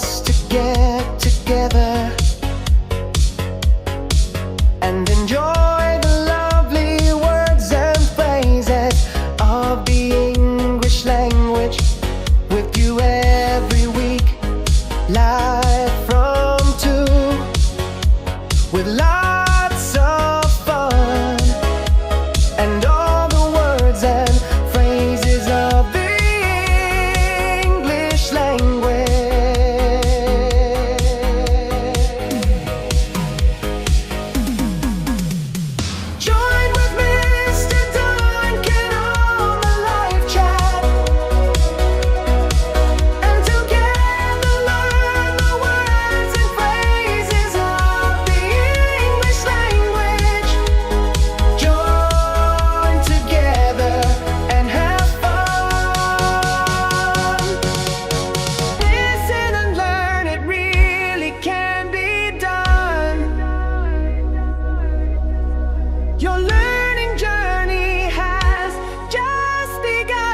us to get together and enjoy the lovely words and phrases of the English language with you every week, live from 2, with lots of fun and all the words and phrases of the English language. Join with Mr. Duncan on the live chat and together learn the words and phrases of the English language. Join together and have fun. Listen and learn, it really can be done. Your learning journey has just begun.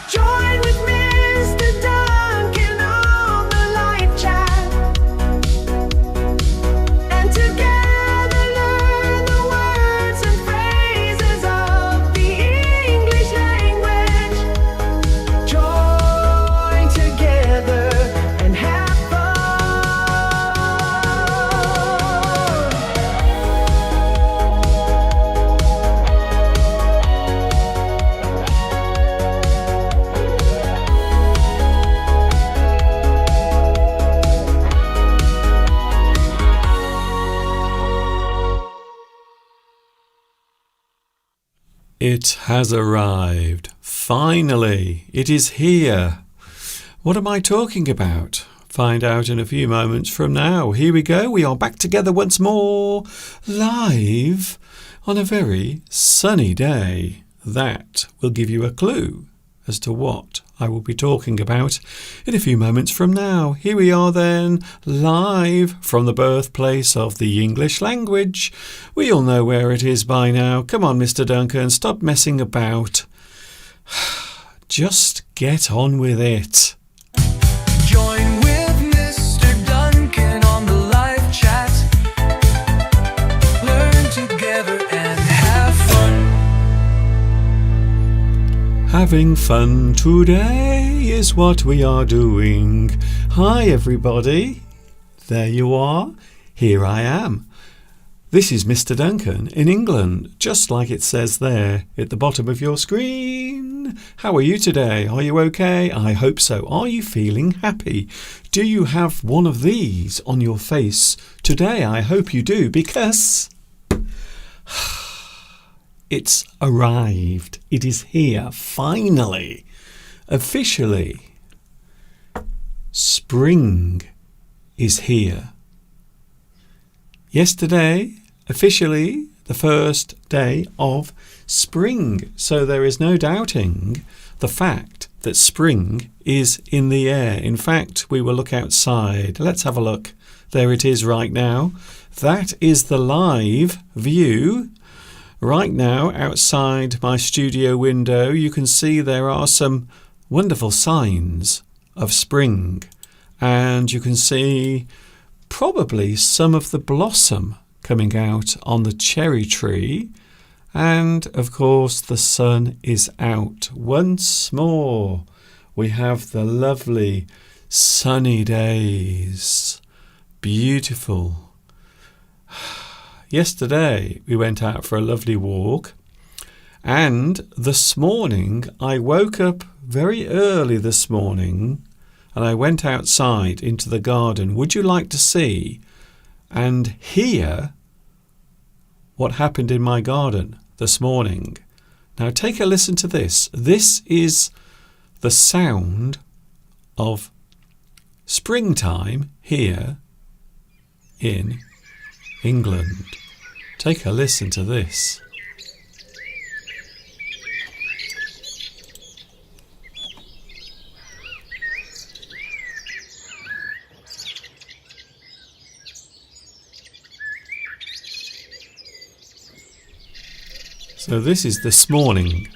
Join with Mr. Duncan on the live chat and together learn the words and phrases of the English language. Join together and have fun. It has arrived. Finally, it is here. What am I talking about? Find out in a few moments from now. Here we go. We are back together once more, live on a very sunny day. That will give you a clue as to what I will be talking about in a few moments from now. Here we are then, live from the birthplace of the English language. We all know where it is by now. Come on, Mr. Duncan, stop messing about. Just get on with it. Join with Mr. Duncan on the live chat. Learn together and have fun. Having fun today is what we are doing. Hi everybody. There you are. Here I am. This is Mr. Duncan in England, just like it says there at the bottom of your screen. How are you today? Are you okay? I hope so. Are you feeling happy? Do you have one of these on your face today? I hope you do, because it's arrived. It is here, finally, officially. Spring is here. Yesterday, officially, the first day of spring. So there is no doubting the fact that spring is in the air. In fact, we will look outside. Let's have a look. There it is right now. That is the live view. Right now, outside my studio window, you can see there are some wonderful signs of spring. And you can see probably some of the blossom coming out on the cherry tree. And, of course, the sun is out once more. We have the lovely sunny days. Beautiful. Yesterday we went out for a lovely walk, and this morning I woke up very early this morning and I went outside into the garden. Would you like to see and hear what happened in my garden this morning? Now take a listen to this. This is the sound of springtime here in England. Take a listen to this. So this is this morning.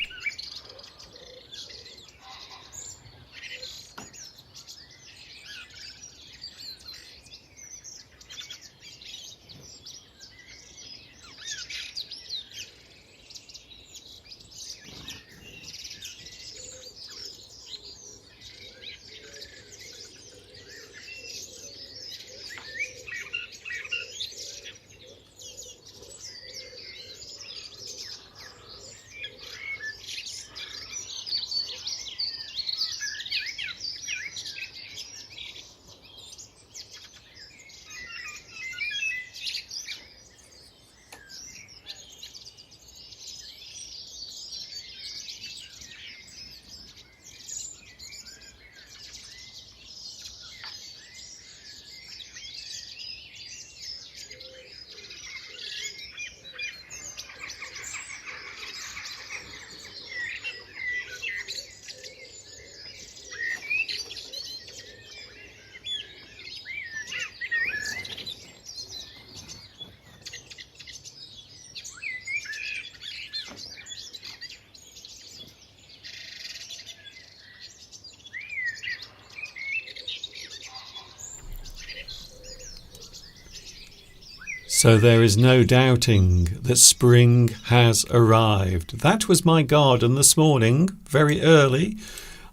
So there is no doubting that spring has arrived. That was my garden this morning, very early.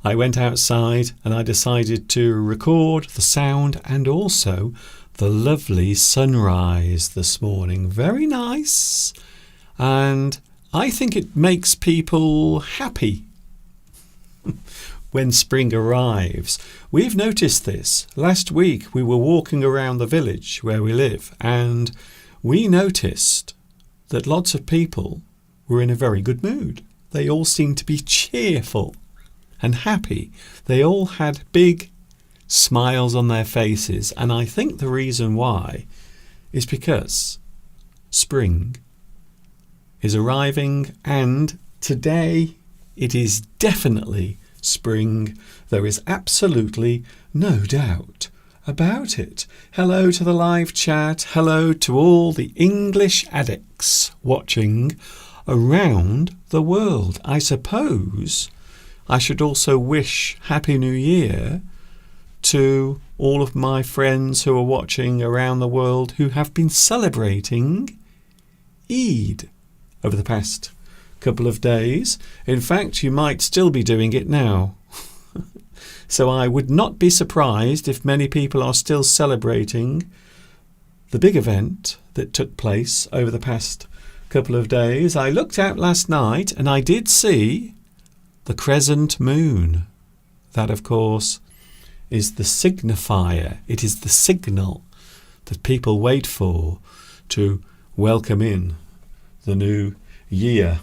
I went outside and I decided to record the sound and also the lovely sunrise this morning. Very nice. And I think it makes people happy when spring arrives. We've noticed this. Last week we were walking around the village where we live and we noticed that lots of people were in a very good mood. They all seemed to be cheerful and happy. They all had big smiles on their faces, and I think the reason why is because spring is arriving, and today it is definitely spring. There is absolutely no doubt about it. Hello to the live chat. Hello to all the English addicts watching around the world. I suppose I should also wish Happy New Year to all of my friends who are watching around the world who have been celebrating Eid over the past couple of days. In fact, you might still be doing it now. So I would not be surprised if many people are still celebrating the big event that took place over the past couple of days. I looked out last night and I did see the crescent moon. That, of course, is the signifier. It is the signal that people wait for to welcome in the new year.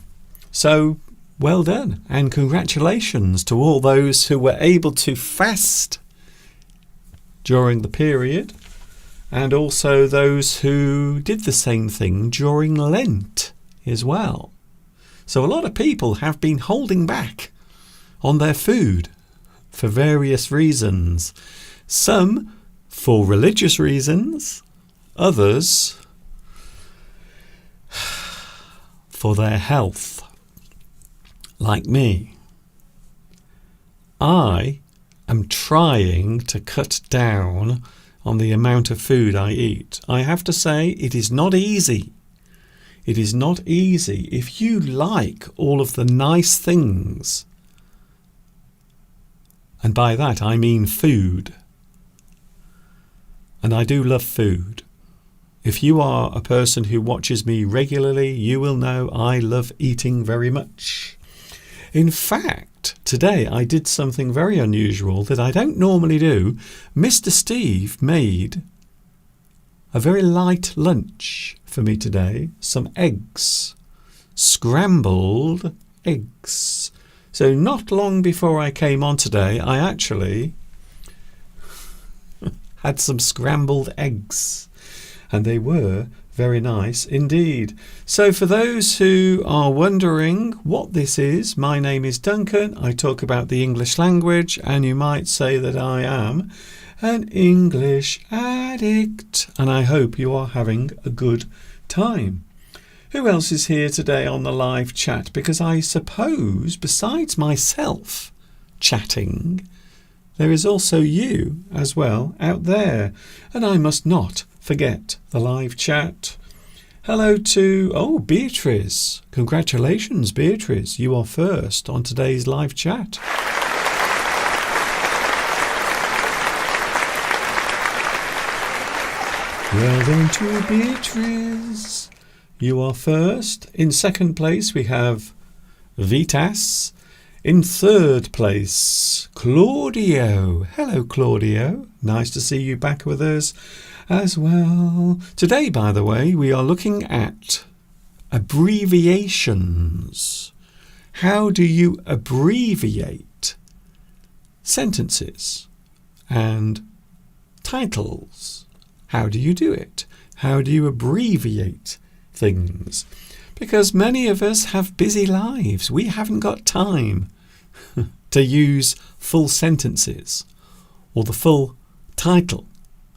So well done, and congratulations to all those who were able to fast during the period, and also those who did the same thing during Lent as well. So a lot of people have been holding back on their food for various reasons. Some for religious reasons, others for their health. Like me, I am trying to cut down on the amount of food I eat. I have to say, it is not easy. It is not easy. If you like all of the nice things, and by that I mean food, and I do love food. If you are a person who watches me regularly, you will know I love eating very much. In fact, today I did something very unusual that I don't normally do. Mr. Steve made a very light lunch for me today. Some eggs. Scrambled eggs. So not long before I came on today, I actually had some scrambled eggs. And they were very nice indeed. So for those who are wondering what this is, my name is Duncan. I talk about the English language, and you might say that I am an English addict. And I hope you are having a good time. Who else is here today on the live chat? Because I suppose, besides myself chatting, there is also you as well out there. And I must not forget the live chat. Hello to, Beatrice. Congratulations, Beatrice. You are first on today's live chat. Well done to Beatrice. You are first. In second place, we have Vitas. In third place, Claudio. Hello, Claudio. Nice to see you back with us as well. Today, by the way, we are looking at abbreviations. How do you abbreviate sentences and titles? How do you do it? How do you abbreviate things? Because many of us have busy lives. We haven't got time to use full sentences or the full title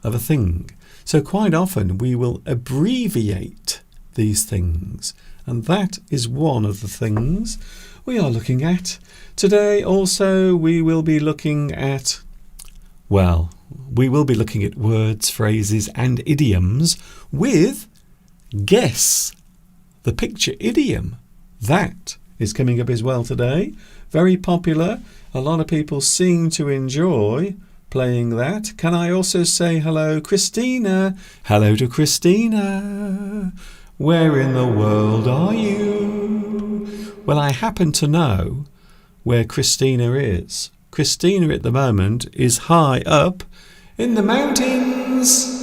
of a thing. So quite often we will abbreviate these things. And that is one of the things we are looking at. Today also we will be looking at, words, phrases and idioms with guess the picture idiom. That is coming up as well today. Very popular. A lot of people seem to enjoy playing that. Can I also say hello, Christina? Hello to Christina. Where in the world are you? Well, I happen to know where Christina is. Christina at the moment is high up in the mountains.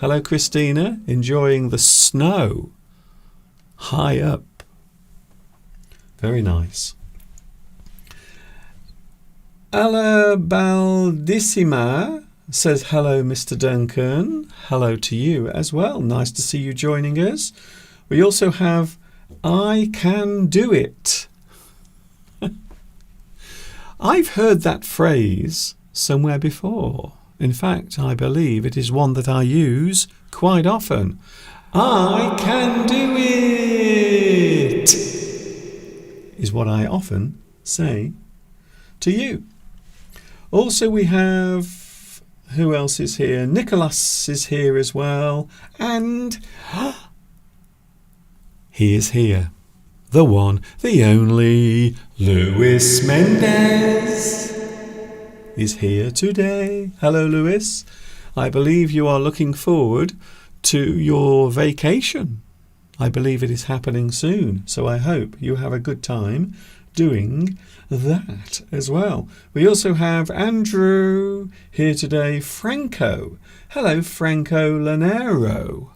Hello, Christina. Enjoying the snow high up. Very nice. Alla Baldissima says, hello, Mr. Duncan. Hello to you as well. Nice to see you joining us. We also have I Can Do It. I've heard that phrase somewhere before. In fact, I believe it is one that I use quite often. I can do it is what I often say to you. Also we have, who else is here? Nicholas is here as well. And he is here. The one, the only, Luis Mendez is here today. Hello, Luis. I believe you are looking forward to your vacation. I believe it is happening soon, so I hope you have a good time doing that as well. We also have Andrew here today. Franco. Hello, Franco Lanero.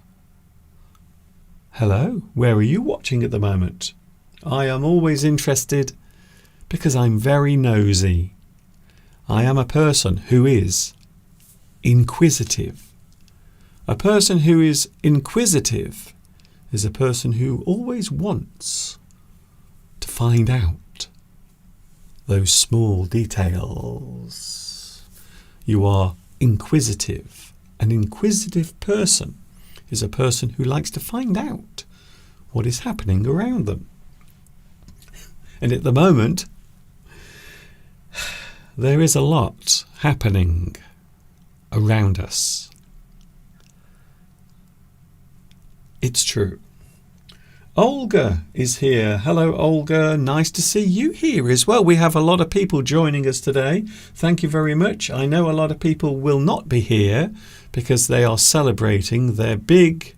Hello. Where are you watching at the moment? I am always interested because I'm very nosy. I am a person who is inquisitive. A person who is inquisitive is a person who always wants to find out those small details. You are inquisitive. An inquisitive person is a person who likes to find out what is happening around them. And at the moment, there is a lot happening around us. It's true. Olga is here. Hello, Olga. Nice to see you here as well. We have a lot of people joining us today. Thank you very much. I know a lot of people will not be here because they are celebrating their big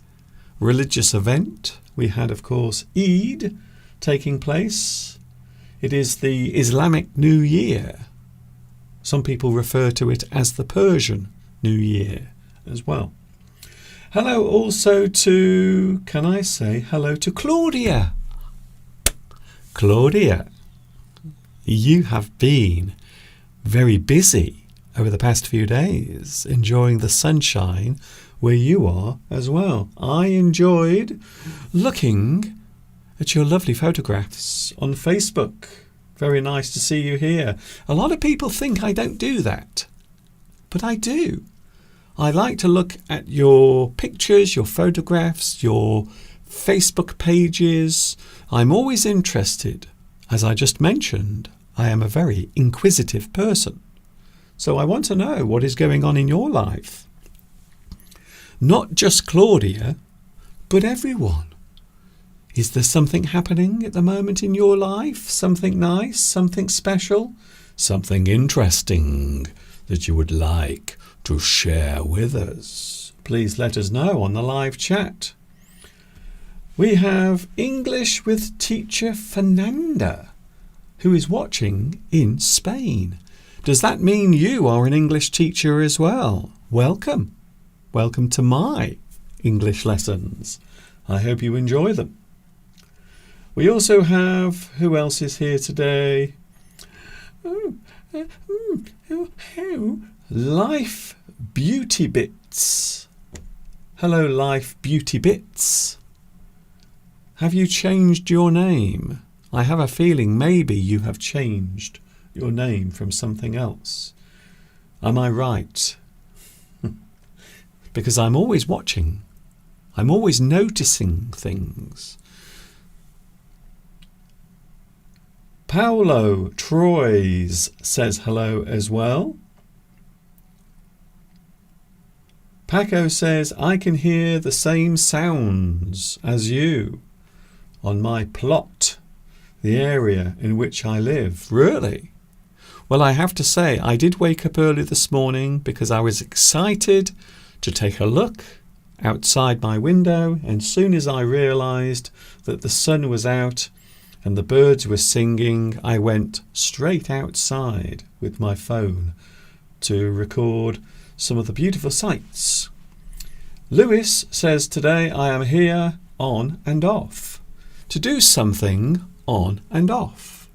religious event. We had, of course, Eid taking place. It is the Islamic New Year. Some people refer to it as the Persian New Year as well. Hello also to, can I say hello to Claudia? Claudia, you have been very busy over the past few days, enjoying the sunshine where you are as well. I enjoyed looking at your lovely photographs on Facebook. Very nice to see you here. A lot of people think I don't do that, but I do. I like to look at your pictures, your photographs, your Facebook pages. I'm always interested. As I just mentioned, I am a very inquisitive person. So I want to know what is going on in your life. Not just Claudia, but everyone. Is there something happening at the moment in your life? Something nice? Something special? Something interesting that you would like to share with us? Please let us know on the live chat. We have English with teacher Fernanda, who is watching in Spain. Does that mean you are an English teacher as well? Welcome. Welcome to my English lessons. I hope you enjoy them. We also have, who else is here today? Life Beauty Bits. Hello, Life Beauty Bits. Have you changed your name? I have a feeling maybe you have changed your name from something else. Am I right? Because I'm always watching. I'm always noticing things. Paolo Troyes says hello as well. Paco says, I can hear the same sounds as you on my plot, the area in which I live. Really? Well, I have to say, I did wake up early this morning because I was excited to take a look outside my window, and soon as I realised that the sun was out and the birds were singing, I went straight outside with my phone to record some of the beautiful sights. Lewis says, today I am here on and off. To do something on and off.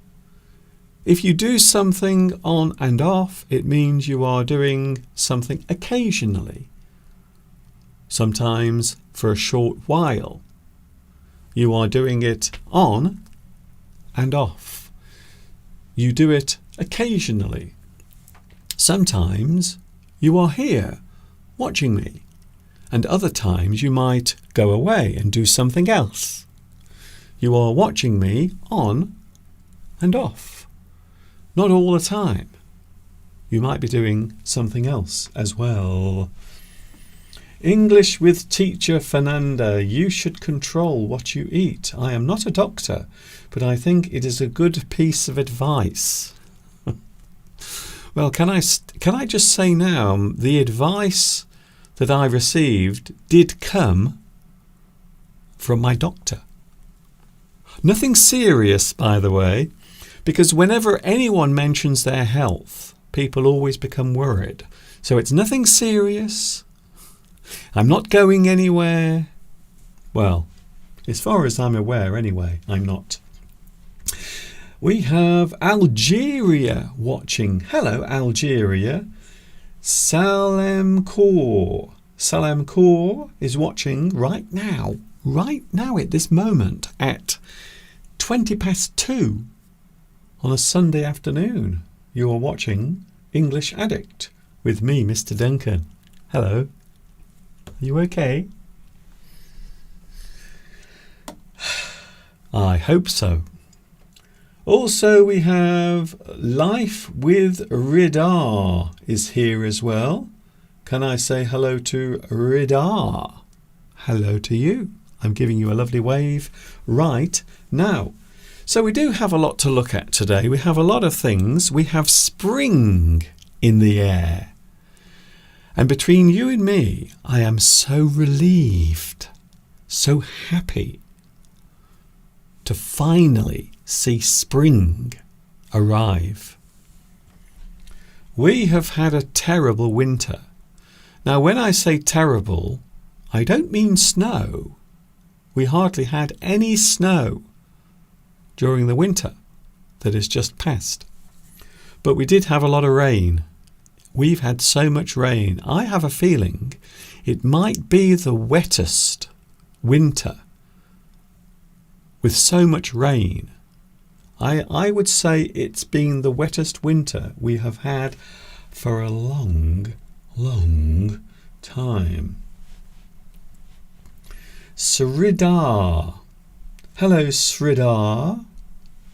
If you do something on and off, it means you are doing something occasionally. Sometimes for a short while. You are doing it on and off. You do it occasionally. Sometimes you are here watching me, and other times you might go away and do something else. You are watching me on and off. Not all the time. You might be doing something else as well. English with teacher Fernanda. You should control what you eat. I am not a doctor, but I think it is a good piece of advice. Well, can I just say now, the advice that I received did come from my doctor. Nothing serious, by the way, because whenever anyone mentions their health, people always become worried. So it's nothing serious. I'm not going anywhere. Well, as far as I'm aware anyway, I'm not. We have Algeria watching. Hello, Algeria. Salem Kaur. Salem Kaur is watching right now at this moment at 2:20 on a Sunday afternoon. You are watching English Addict with me, Mr. Duncan. Hello. Are you okay? I hope so. Also, we have Life with Ridar is here as well. Can I say hello to Ridar? Hello to you. I'm giving you a lovely wave right now. So we do have a lot to look at today. We have a lot of things. We have spring in the air. And between you and me, I am so relieved, so happy to finally see spring arrive. We have had a terrible winter. Now, when I say terrible, I don't mean snow. We hardly had any snow during the winter that has just passed. But we did have a lot of rain. We've had so much rain. I have a feeling it might be the wettest winter with so much rain. I would say it's been the wettest winter we have had for a long, long time. Sridhar. Hello, Sridhar.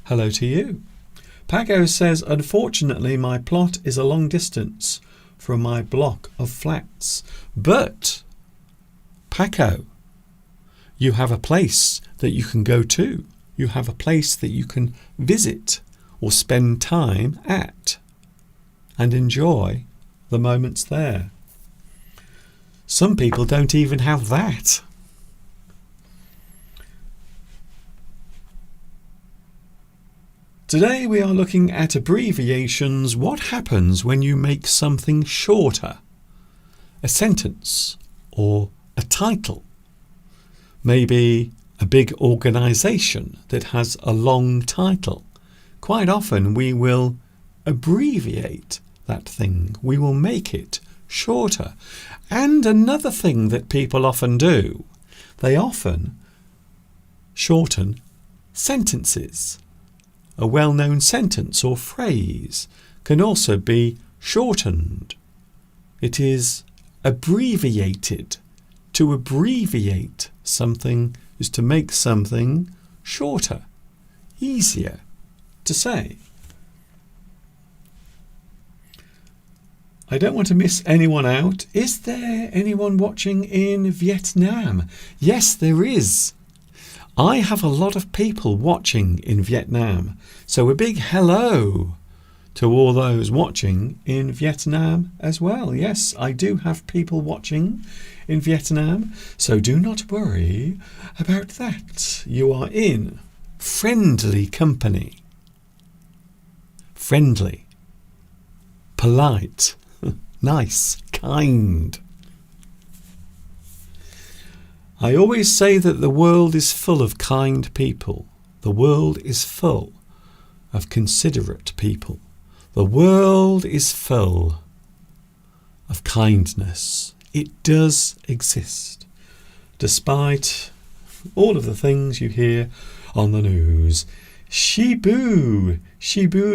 Hello to you. Paco says, unfortunately, my plot is a long distance from my block of flats. But, Paco, you have a place that you can go to. You have a place that you can visit or spend time at and enjoy the moments there. Some people don't even have that. Today we are looking at abbreviations. What happens when you make something shorter? A sentence or a title. Maybe a big organisation that has a long title. Quite often we will abbreviate that thing. We will make it shorter. And another thing that people often do, they often shorten sentences. A well-known sentence or phrase can also be shortened. It is abbreviated. To abbreviate something is to make something shorter, easier to say. I don't want to miss anyone out. Is there anyone watching in Vietnam? Yes, there is. I have a lot of people watching in Vietnam. So a big hello to all those watching in Vietnam as well. Yes, I do have people watching in Vietnam. So do not worry about that. You are in friendly company. Friendly, polite, nice, kind. I always say that the world is full of kind people. The world is full of considerate people. The world is full of kindness. It does exist, despite all of the things you hear on the news. Shibu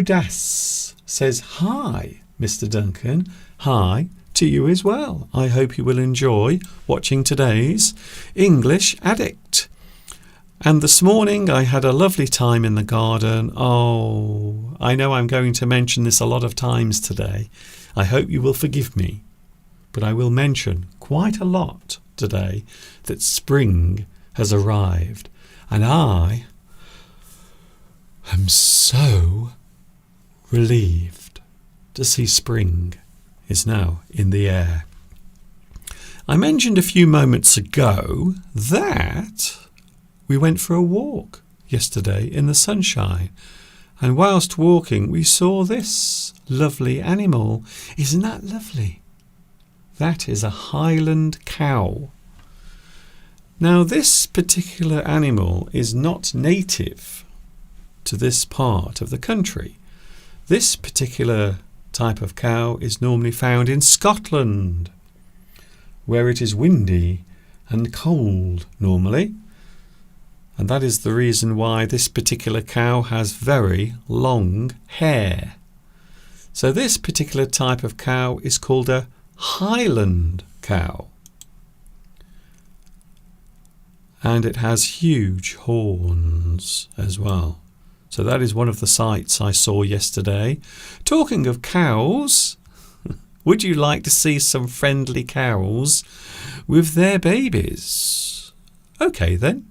Das says, hi, Mr. Duncan. Hi to you as well. I hope you will enjoy watching today's English Addict. And this morning I had a lovely time in the garden. Oh, I know I'm going to mention this a lot of times today. I hope you will forgive me. But I will mention quite a lot today that spring has arrived. And I am so relieved to see spring is now in the air. I mentioned a few moments ago that we went for a walk yesterday in the sunshine, and whilst walking we saw this lovely animal. Isn't that lovely? That is a Highland cow. Now this particular animal is not native to this part of the country. This particular type of cow is normally found in Scotland, where it is windy and cold normally, and that is the reason why this particular cow has very long hair. So this particular type of cow is called a Highland cow, and it has huge horns as well. So that is one of the sights I saw yesterday. Talking of cows, would you like to see some friendly cows with their babies? Okay then.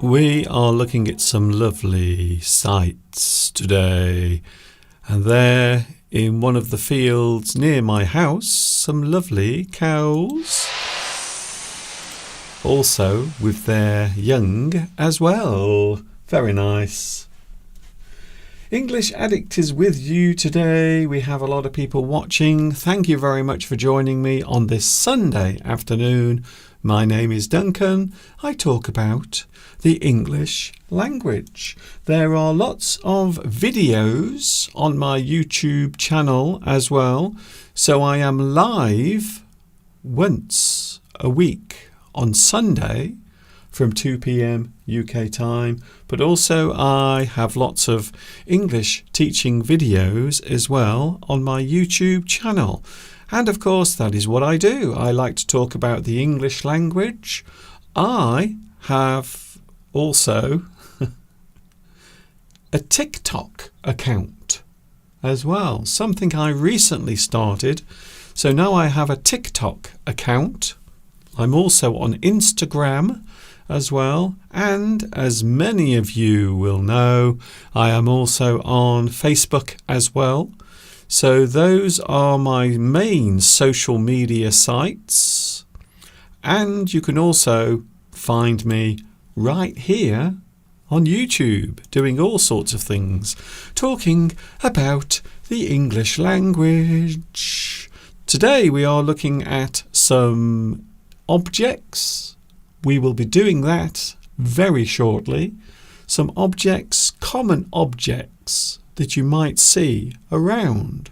We are looking at some lovely sights today, and there in one of the fields near my house, some lovely cows, also with their young as well. Very nice. English Addict is with you today. We have a lot of people watching. Thank you very much for joining me on this Sunday afternoon. My name is Duncan. I talk about the English language. There are lots of videos on my YouTube channel as well. So I am live once a week on Sunday from 2 p.m. UK time, but also I have lots of English teaching videos as well on my YouTube channel. And of course, that is what I do. I like to talk about the English language. I have also a TikTok account as well, something I recently started. So now I have a TikTok account. I'm also on Instagram as well, and as many of you will know, I am also on Facebook as well. So those are my main social media sites, and you can also find me right here on YouTube doing all sorts of things, talking about the English language. Today we are looking at some objects. We will be doing that very shortly. Some objects, common objects that you might see around.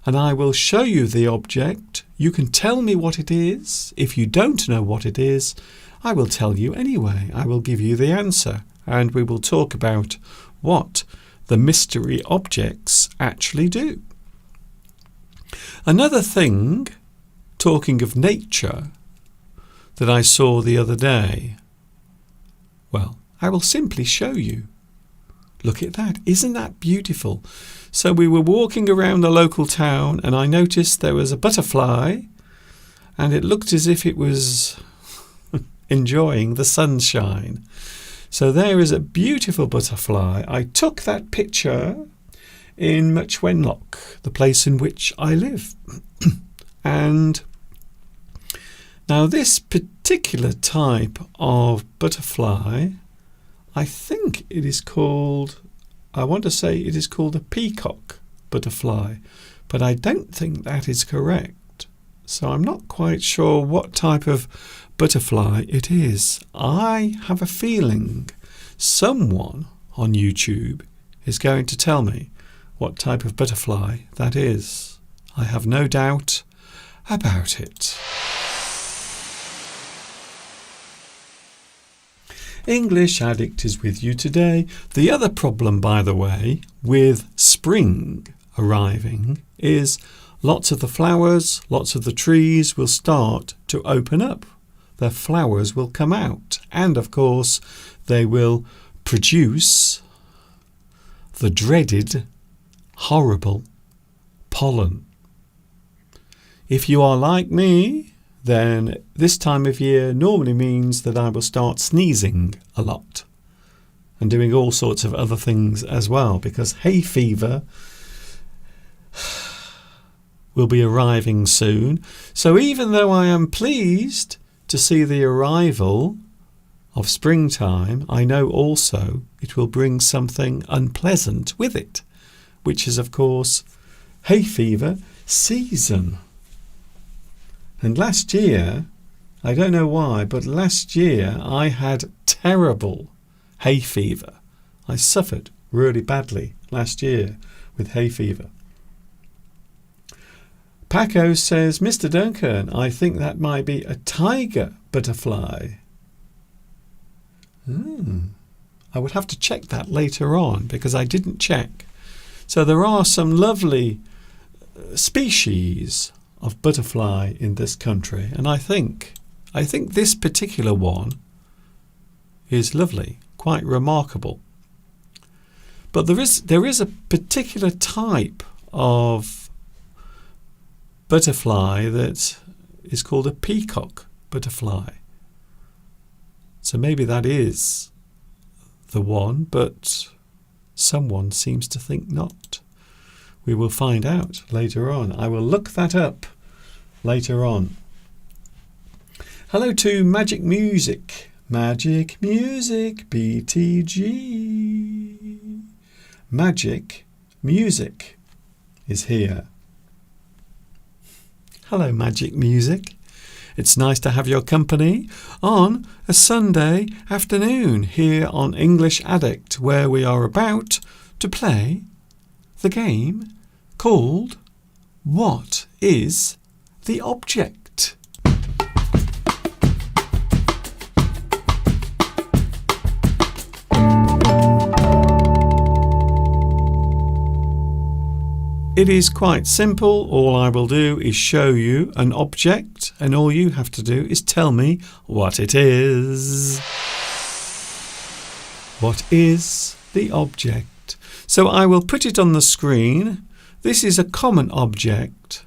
And I will show you the object. You can tell me what it is. If you don't know what it is, I will tell you anyway. I will give you the answer, and we will talk about what the mystery objects actually do. Another thing, talking of nature, that I saw the other day, well, I will simply show you. Look at that. Isn't that beautiful? So we were walking around the local town, and I noticed there was a butterfly, and it looked as if it was enjoying the sunshine. So there is a beautiful butterfly. I took that picture in Much Wenlock, the place in which I live. And now this particular type of butterfly, I think it is called, I want to say it is called a peacock butterfly, but I don't think that is correct. So I'm not quite sure what type of butterfly it is. I have a feeling someone on YouTube is going to tell me what type of butterfly that is. I have no doubt about it. English Addict is with you today. The other problem, by the way, with spring arriving is lots of the flowers, lots of the trees will start to open up. Their flowers will come out, and of course they will produce the dreaded, horrible pollen. If you are like me, then this time of year normally means that I will start sneezing a lot and doing all sorts of other things as well, because hay fever will be arriving soon. So even though I am pleased to see the arrival of springtime, I know also it will bring something unpleasant with it, which is of course hay fever season. And last year, I don't know why, but last year I had terrible hay fever. I suffered really badly last year with hay fever. Paco says, Mr. Duncan, I think that might be a tiger butterfly. I would have to check that later on because I didn't check. So there are some lovely species of butterfly in this country, and I think this particular one is lovely, quite remarkable. But there is a particular type of butterfly that is called a peacock butterfly. So maybe that is the one, but someone seems to think not. We will find out later on. I will look that up later on. Hello to Magic Music. Magic Music, BTG. Magic Music is here. Hello, Magic Music. It's nice to have your company on a Sunday afternoon here on English Addict, where we are about to play the game called What is the Object? It is quite simple. All I will do is show you an object, and all you have to do is tell me what it is. What is the object? So I will put it on the screen. This is a common object,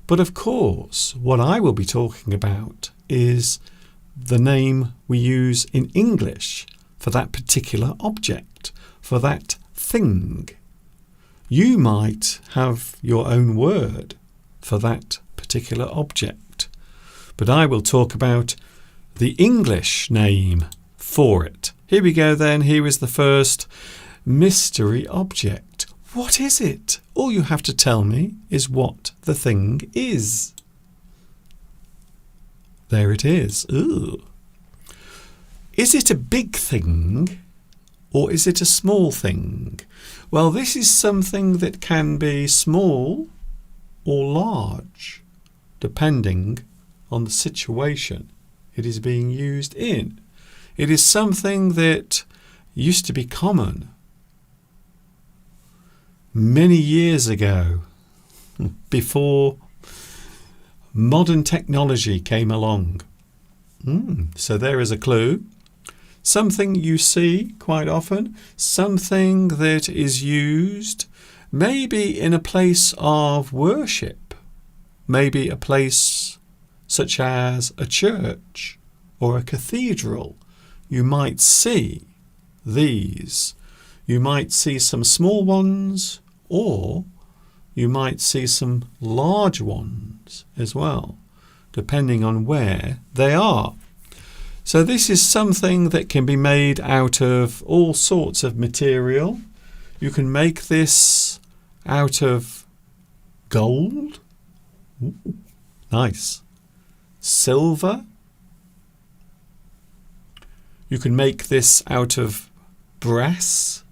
but of course what I will be talking about is the name we use in English for that particular object, for that thing. You might have your own word for that particular object, but I will talk about the English name for it. Here we go then. Here is the first mystery object. What is it? All you have to tell me is what the thing is. There it is. Ooh. Is it a big thing or is it a small thing? Well, this is something that can be small or large, depending on the situation it is being used in. It is something that used to be common many years ago, before modern technology came along. So there is a clue. Something you see quite often, something that is used maybe in a place of worship, maybe a place such as a church or a cathedral. You might see these. You might see some small ones, or you might see some large ones as well, depending on where they are. So this is something that can be made out of all sorts of material. You can make this out of gold. Ooh, nice. Silver. You can make this out of brass.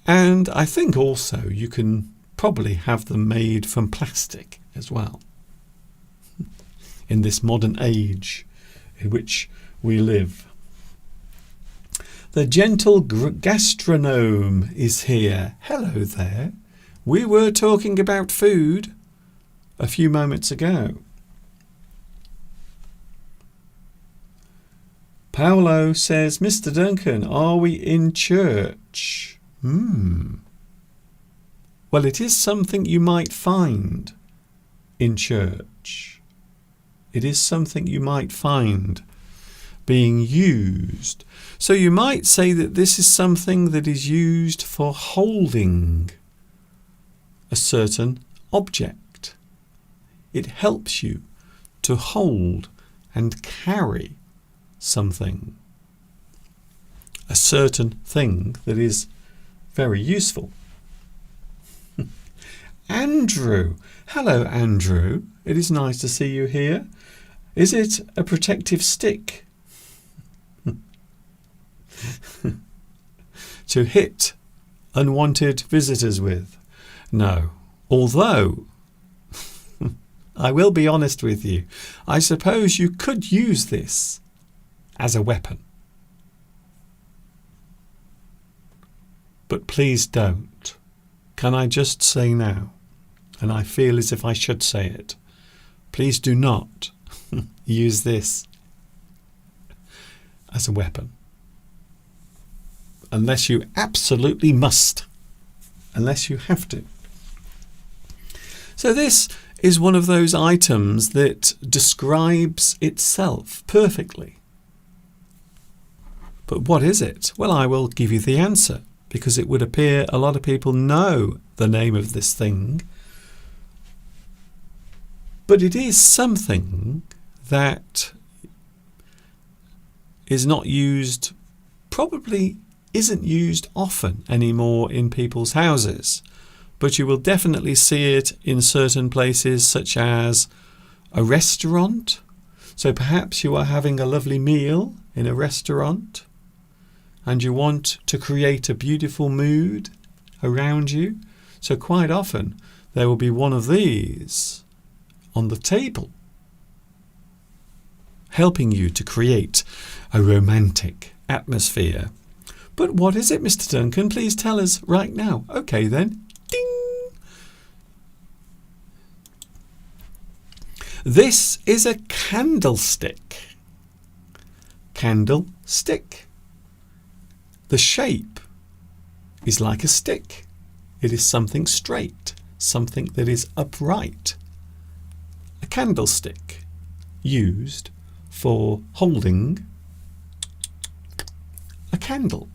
And I think also you can probably have them made from plastic as well. In this modern age in which we live. The gentle gastronome is here. Hello there. We were talking about food a few moments ago. Paolo says, Mr. Duncan, are we in church? Well, it is something you might find in church. It is something you might find being used. So you might say that this is something that is used for holding a certain object. It helps you to hold and carry something. A certain thing that is very useful. Andrew. Hello, Andrew. It is nice to see you here. Is it a protective stick? To hit unwanted visitors with? No. Although, I will be honest with you, I suppose you could use this as a weapon. But please don't. Can I just say now, and I feel as if I should say it, please do not use this as a weapon. Unless you absolutely must. Unless you have to. So this is one of those items that describes itself perfectly. But what is it? Well, I will give you the answer, because it would appear a lot of people know the name of this thing. But it is something that is not used, probably isn't used often anymore in people's houses. But you will definitely see it in certain places, such as a restaurant. So perhaps you are having a lovely meal in a restaurant and you want to create a beautiful mood around you. So quite often there will be one of these on the table, helping you to create a romantic atmosphere. But what is it, Mr. Duncan? Please tell us right now. Okay then. Ding! This is a candlestick. Candlestick. The shape is like a stick. It is something straight, something that is upright. A candlestick used for holding a candle.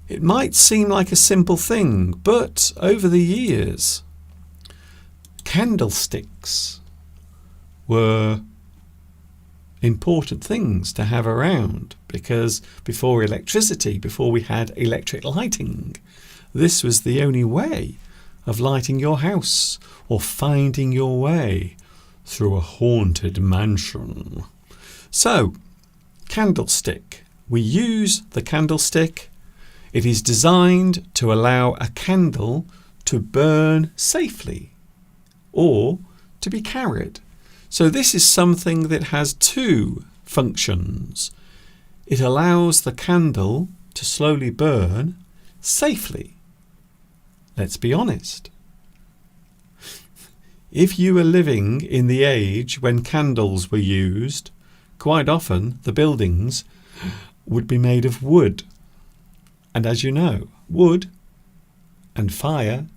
It might seem like a simple thing, but over the years, candlesticks were important things to have around, because before electricity, before we had electric lighting, this was the only way of lighting your house or finding your way through a haunted mansion. So, candlestick. We use the candlestick. It is designed to allow a candle to burn safely or to be carried. So this is something that has two functions. It allows the candle to slowly burn safely. Let's be honest. If you were living in the age when candles were used, quite often the buildings would be made of wood. And as you know, wood and fire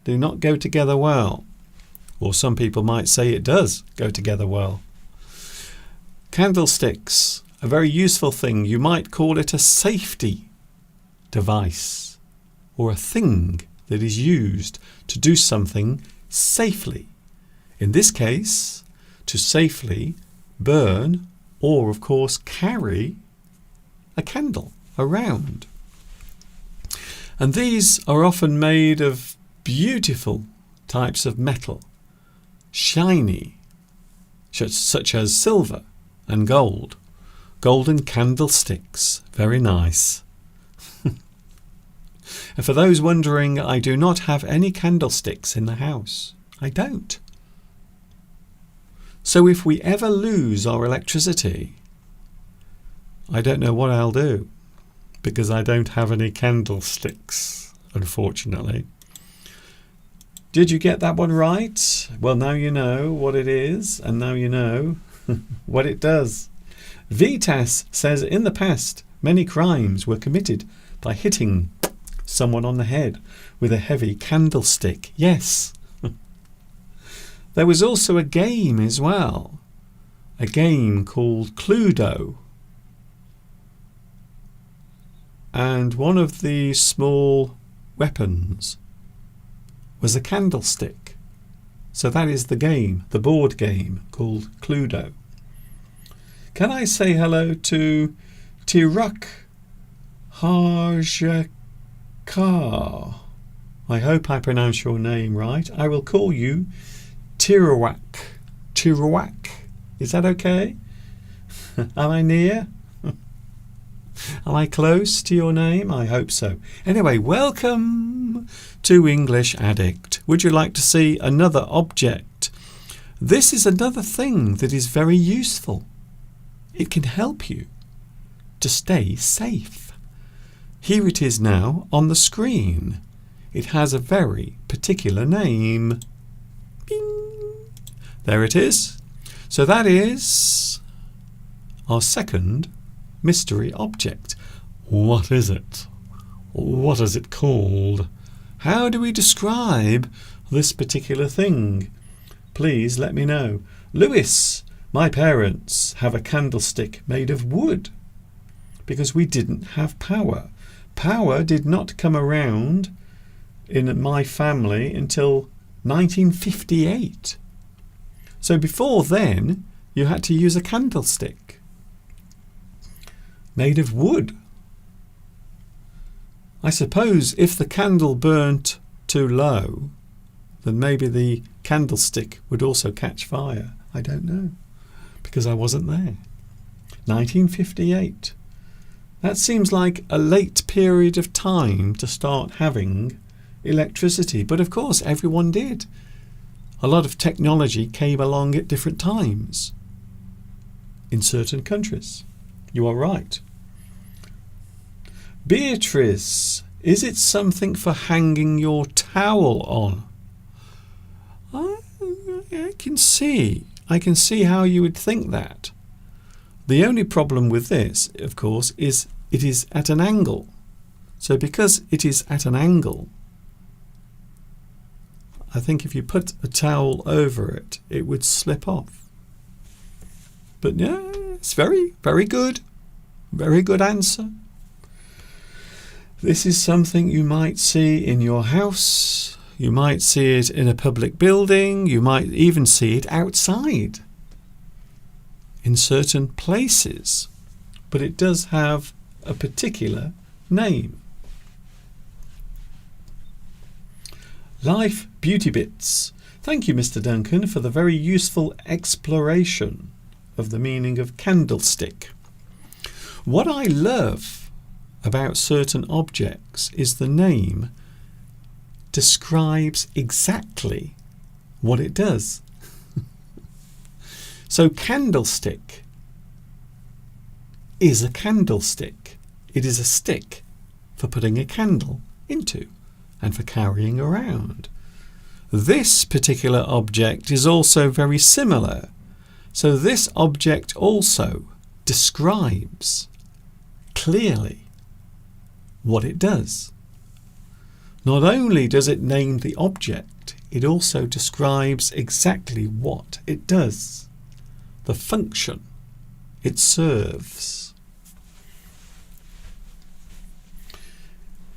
do not go together well. Or some people might say it does go together well. Candlesticks, a very useful thing. You might call it a safety device or a thing that is used to do something safely. In this case, to safely burn or, of course, carry a candle around. And these are often made of beautiful types of metal, shiny, such as silver and gold. Golden candlesticks, very nice. And for those wondering, I do not have any candlesticks in the house. I don't. So if we ever lose our electricity, I don't know what I'll do, because I don't have any candlesticks, unfortunately. Did you get that one right? Well, now you know what it is, and now you know what it does. Vitas says, in the past, many crimes were committed by hitting someone on the head with a heavy candlestick. Yes. There was also a game as well, a game called Cluedo. And one of the small weapons was a candlestick. So that is the game, the board game called Cluedo. Can I say hello to Tiruk Harjakar? I hope I pronounce your name right. I will call you Tirawak. Tirawak. Is that okay? Am I near? Am I close to your name? I hope so. Anyway, welcome to English Addict. Would you like to see another object? This is another thing that is very useful. It can help you to stay safe. Here it is now on the screen. It has a very particular name. Bing. There it is. So that is our second mystery object. What is it? What is it called? How do we describe this particular thing? Please let me know. Lewis, my parents have a candlestick made of wood. because we didn't have power. Power did not come around in my family until 1958. So before then, you had to use a candlestick made of wood. I suppose if the candle burnt too low, then maybe the candlestick would also catch fire. I don't know, because I wasn't there. 1958. That seems like a late period of time to start having electricity, but of course everyone did. A lot of technology came along at different times in certain countries. You are right. Beatrice, is it something for hanging your towel on? I can see how you would think that. The only problem with this, of course, is it is at an angle. So because it is at an angle, I think if you put a towel over it, it would slip off. But yeah, it's very, very good. Very good answer. This is something you might see in your house. You might see it in a public building. You might even see it outside in certain places. But it does have a particular name. Life Beauty Bits. Thank you, Mr. Duncan, for the very useful exploration of the meaning of candlestick. What I love about certain objects is the name describes exactly what it does. So candlestick is a candlestick. It is a stick for putting a candle into and for carrying around. This particular object is also very similar. So this object also describes clearly what it does. Not only does it name the object, it also describes exactly what it does, the function it serves.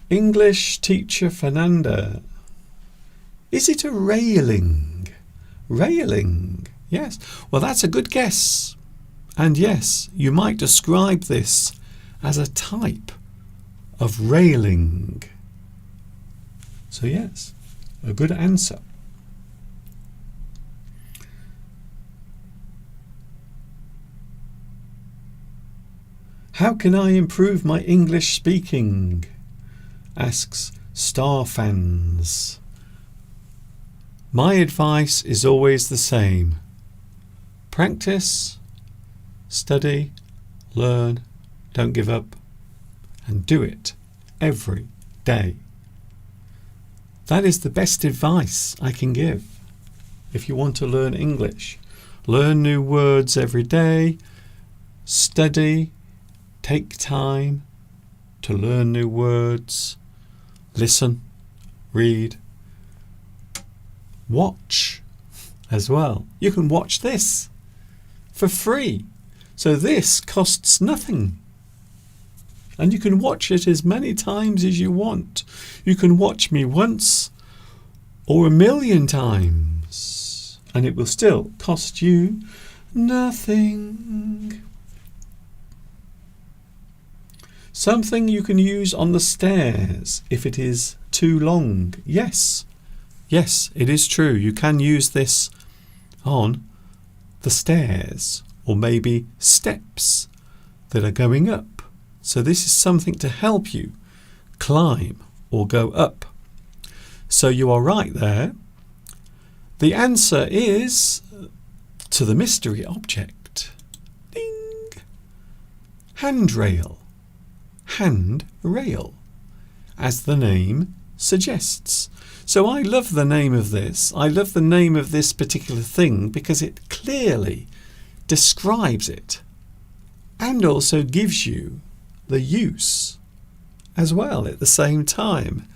English teacher Fernanda. Is it a railing? Railing, yes. Well, that's a good guess. And yes, you might describe this as a type of railing. So yes, a good answer. How can I improve my English speaking? Asks Starfans. My advice is always the same. Practice, study, learn, don't give up, and do it every day. That is the best advice I can give if you want to learn English. Learn new words every day, study, take time to learn new words, listen, read, watch as well. You can watch this for free. So this costs nothing. And you can watch it as many times as you want. You can watch me once or 1,000,000 times, and it will still cost you nothing. Something you can use on the stairs if it is too long. Yes, it is true. You can use this on the stairs or maybe steps that are going up. So this is something to help you climb or go up. So you are right there. The answer is to the mystery object. Ding! Handrail. Handrail, as the name suggests. So I love the name of this. I love the name of this particular thing because it clearly describes it and also gives you the use as well at the same time.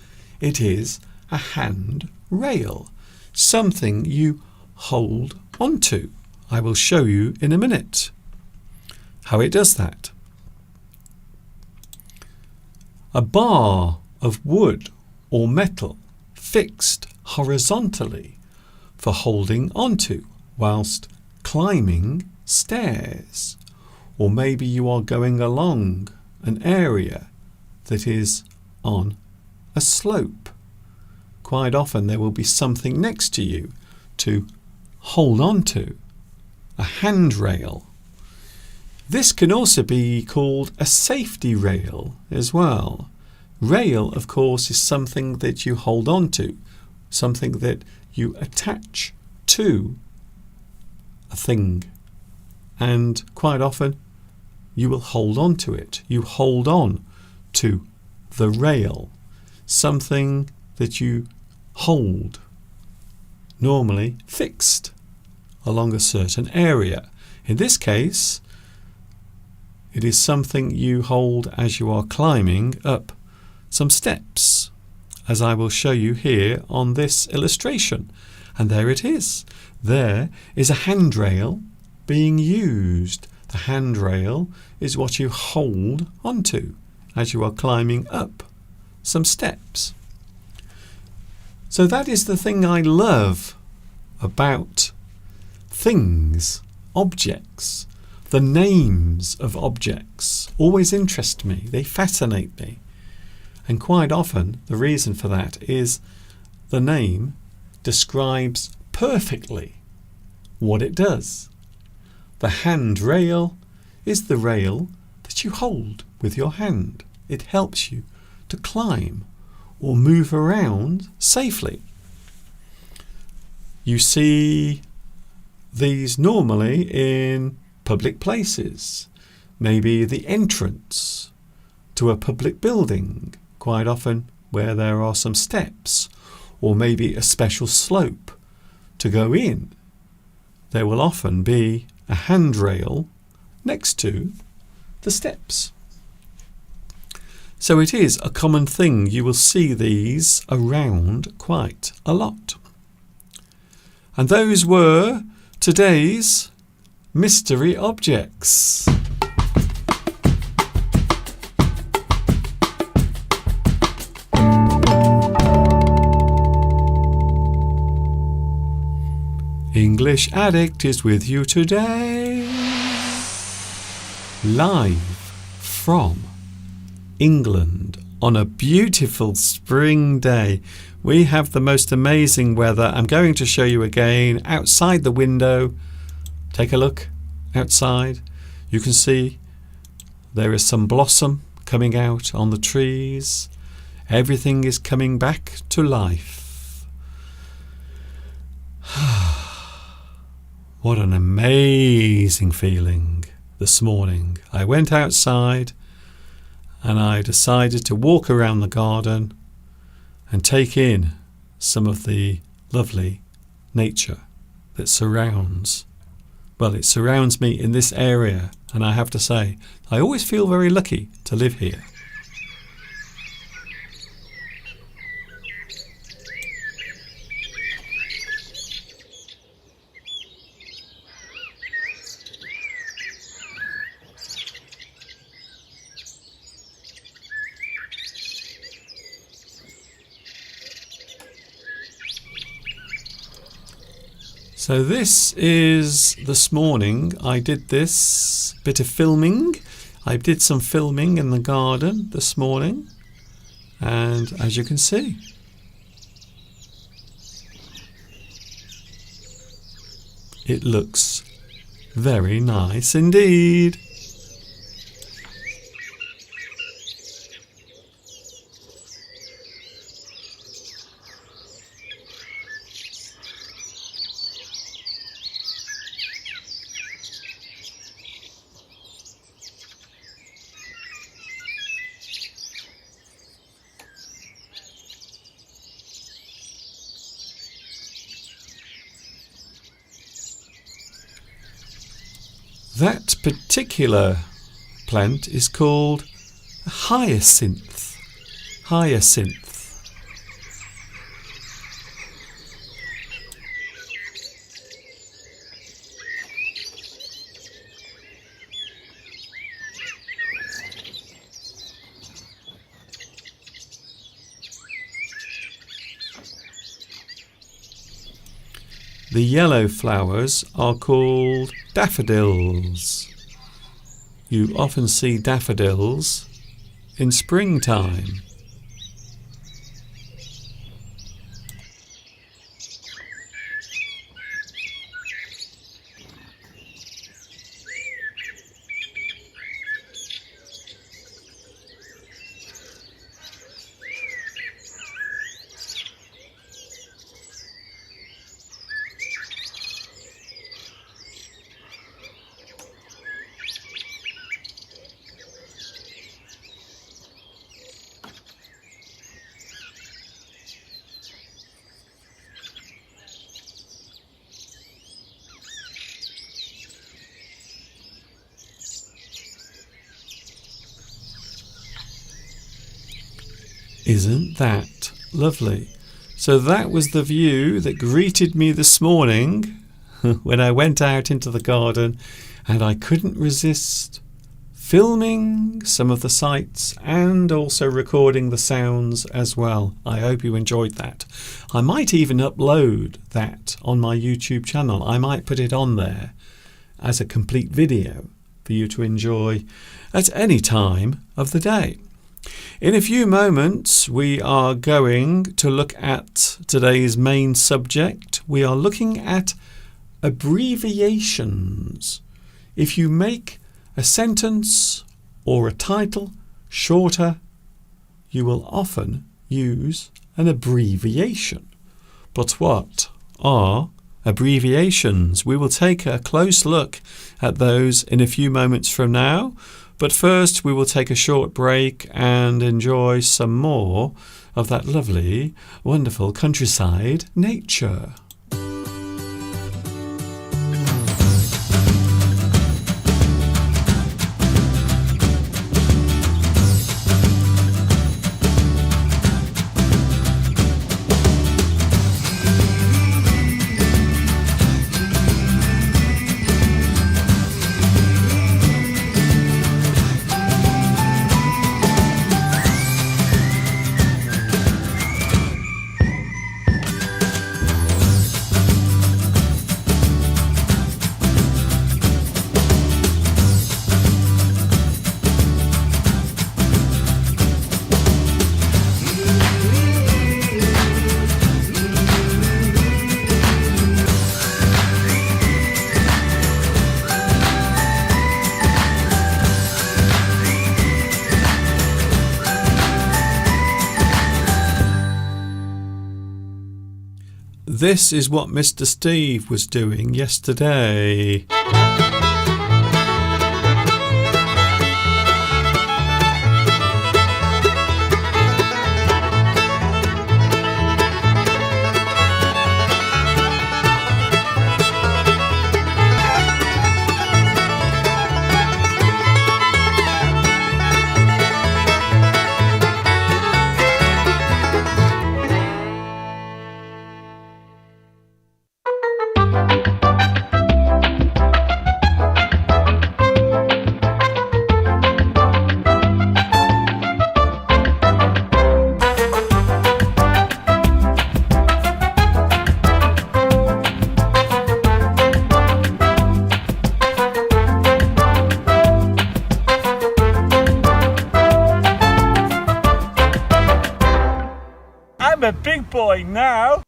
It is a handrail, something you hold onto. I will show you in a minute how it does that. A bar of wood or metal fixed horizontally for holding onto whilst climbing stairs. Or maybe you are going along an area that is on a slope. Quite often there will be something next to you to hold on to, a handrail. This can also be called a safety rail as well. Rail, of course, is something that you hold on to, something that you attach to a thing. And quite often you will hold on to it. You hold on to the rail, something that you hold, normally fixed along a certain area. In this case, it is something you hold as you are climbing up some steps, as I will show you here on this illustration. And there it is. There is a handrail being used. The handrail is what you hold onto as you are climbing up some steps. So that is the thing I love about things, objects. The names of objects always interest me. They fascinate me. And quite often the reason for that is the name describes perfectly what it does. The handrail is the rail that you hold with your hand. It helps you to climb or move around safely. You see these normally in public places, maybe the entrance to a public building, quite often where there are some steps, or maybe a special slope to go in. There will often be a handrail next to the steps. So it is a common thing. You will see these around quite a lot. And those were today's mystery objects. English Addict is with you today, live from England on a beautiful spring day. We have the most amazing weather. I'm going to show you again outside the window. Take a look outside. You can see there is some blossom coming out on the trees. Everything is coming back to life. What an amazing feeling this morning. I went outside and I decided to walk around the garden and take in some of the lovely nature that surrounds. Well, it surrounds me in this area, and I have to say, I always feel very lucky to live here. So this is this morning. I did this bit of filming. I did some filming in the garden this morning, and as you can see, it looks very nice indeed. That particular plant is called hyacinth. Hyacinth. The yellow flowers are called daffodils. You often see daffodils in springtime. Isn't that lovely? So that was the view that greeted me this morning when I went out into the garden, and I couldn't resist filming some of the sights and also recording the sounds as well. I hope you enjoyed that. I might even upload that on my YouTube channel. I might put it on there as a complete video for you to enjoy at any time of the day. In a few moments, we are going to look at today's main subject. We are looking at abbreviations. If you make a sentence or a title shorter, you will often use an abbreviation. But what are abbreviations? We will take a close look at those in a few moments from now. But first we will take a short break and enjoy some more of that lovely, wonderful countryside nature. This is what Mr. Steve was doing yesterday. I'm a big boy now.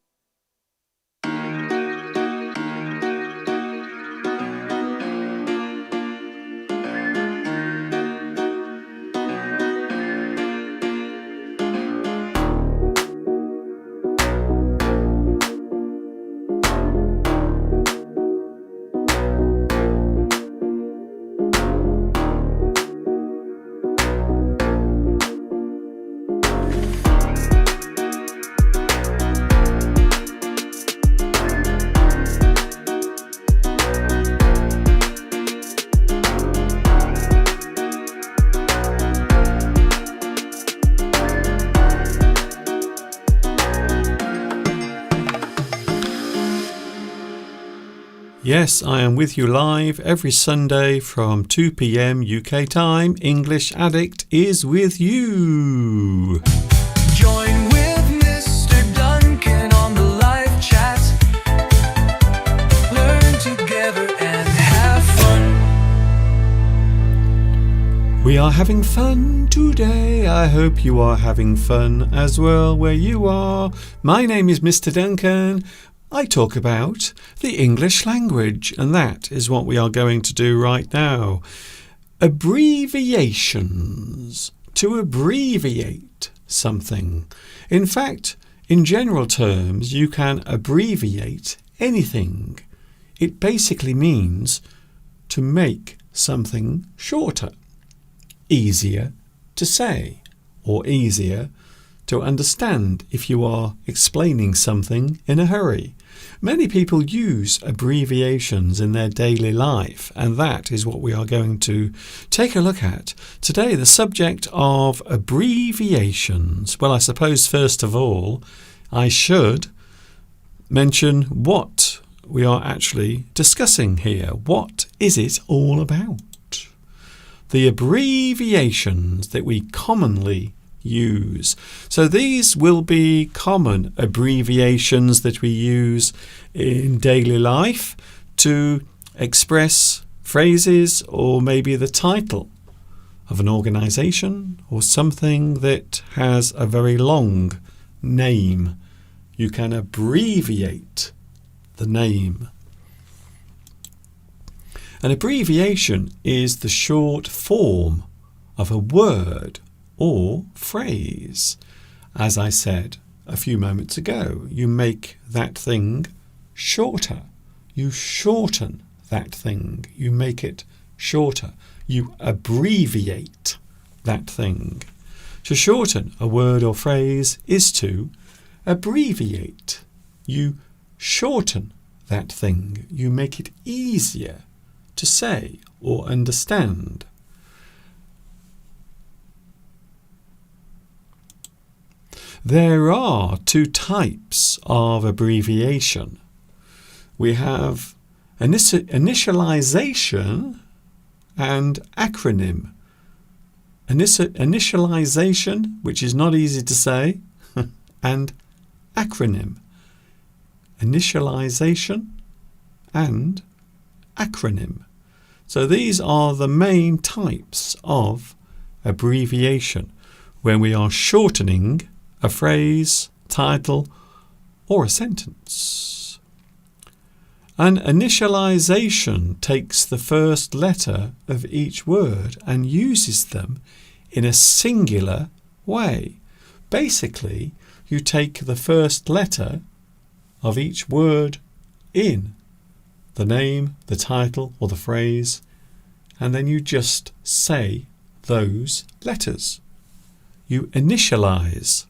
Yes, I am with you live every Sunday from 2 p.m. UK time. English Addict is with you. Join with Mr. Duncan on the live chat. We are having fun today. I hope you are having fun as well where you are. My name is Mr. Duncan. I talk about the English language, and that is what we are going to do right now. Abbreviations. To abbreviate something. In fact, in general terms, you can abbreviate anything. It basically means to make something shorter, easier to say, or easier to understand if you are explaining something in a hurry. Many people use abbreviations in their daily life, and that is what we are going to take a look at. Today, the subject of abbreviations. Well, I suppose first of all, I should mention what we are actually discussing here. What is it all about? The abbreviations that we commonly use. So these will be common abbreviations that we use in daily life to express phrases or maybe the title of an organization or something that has a very long name. You can abbreviate the name. An abbreviation is the short form of a word or phrase. As I said a few moments ago, you make that thing shorter. You shorten that thing. You make it shorter. You abbreviate that thing. To shorten a word or phrase is to abbreviate. You shorten that thing. You make it easier to say or understand. There are two types of abbreviation. We have initialization and acronym. Initialization, which is not easy to say, and acronym. Initialization and acronym. So these are the main types of abbreviation when we are shortening a phrase, title, or a sentence. An initialization takes the first letter of each word and uses them in a singular way. Basically, you take the first letter of each word in the name, the title, or the phrase, and then you just say those letters. You initialize.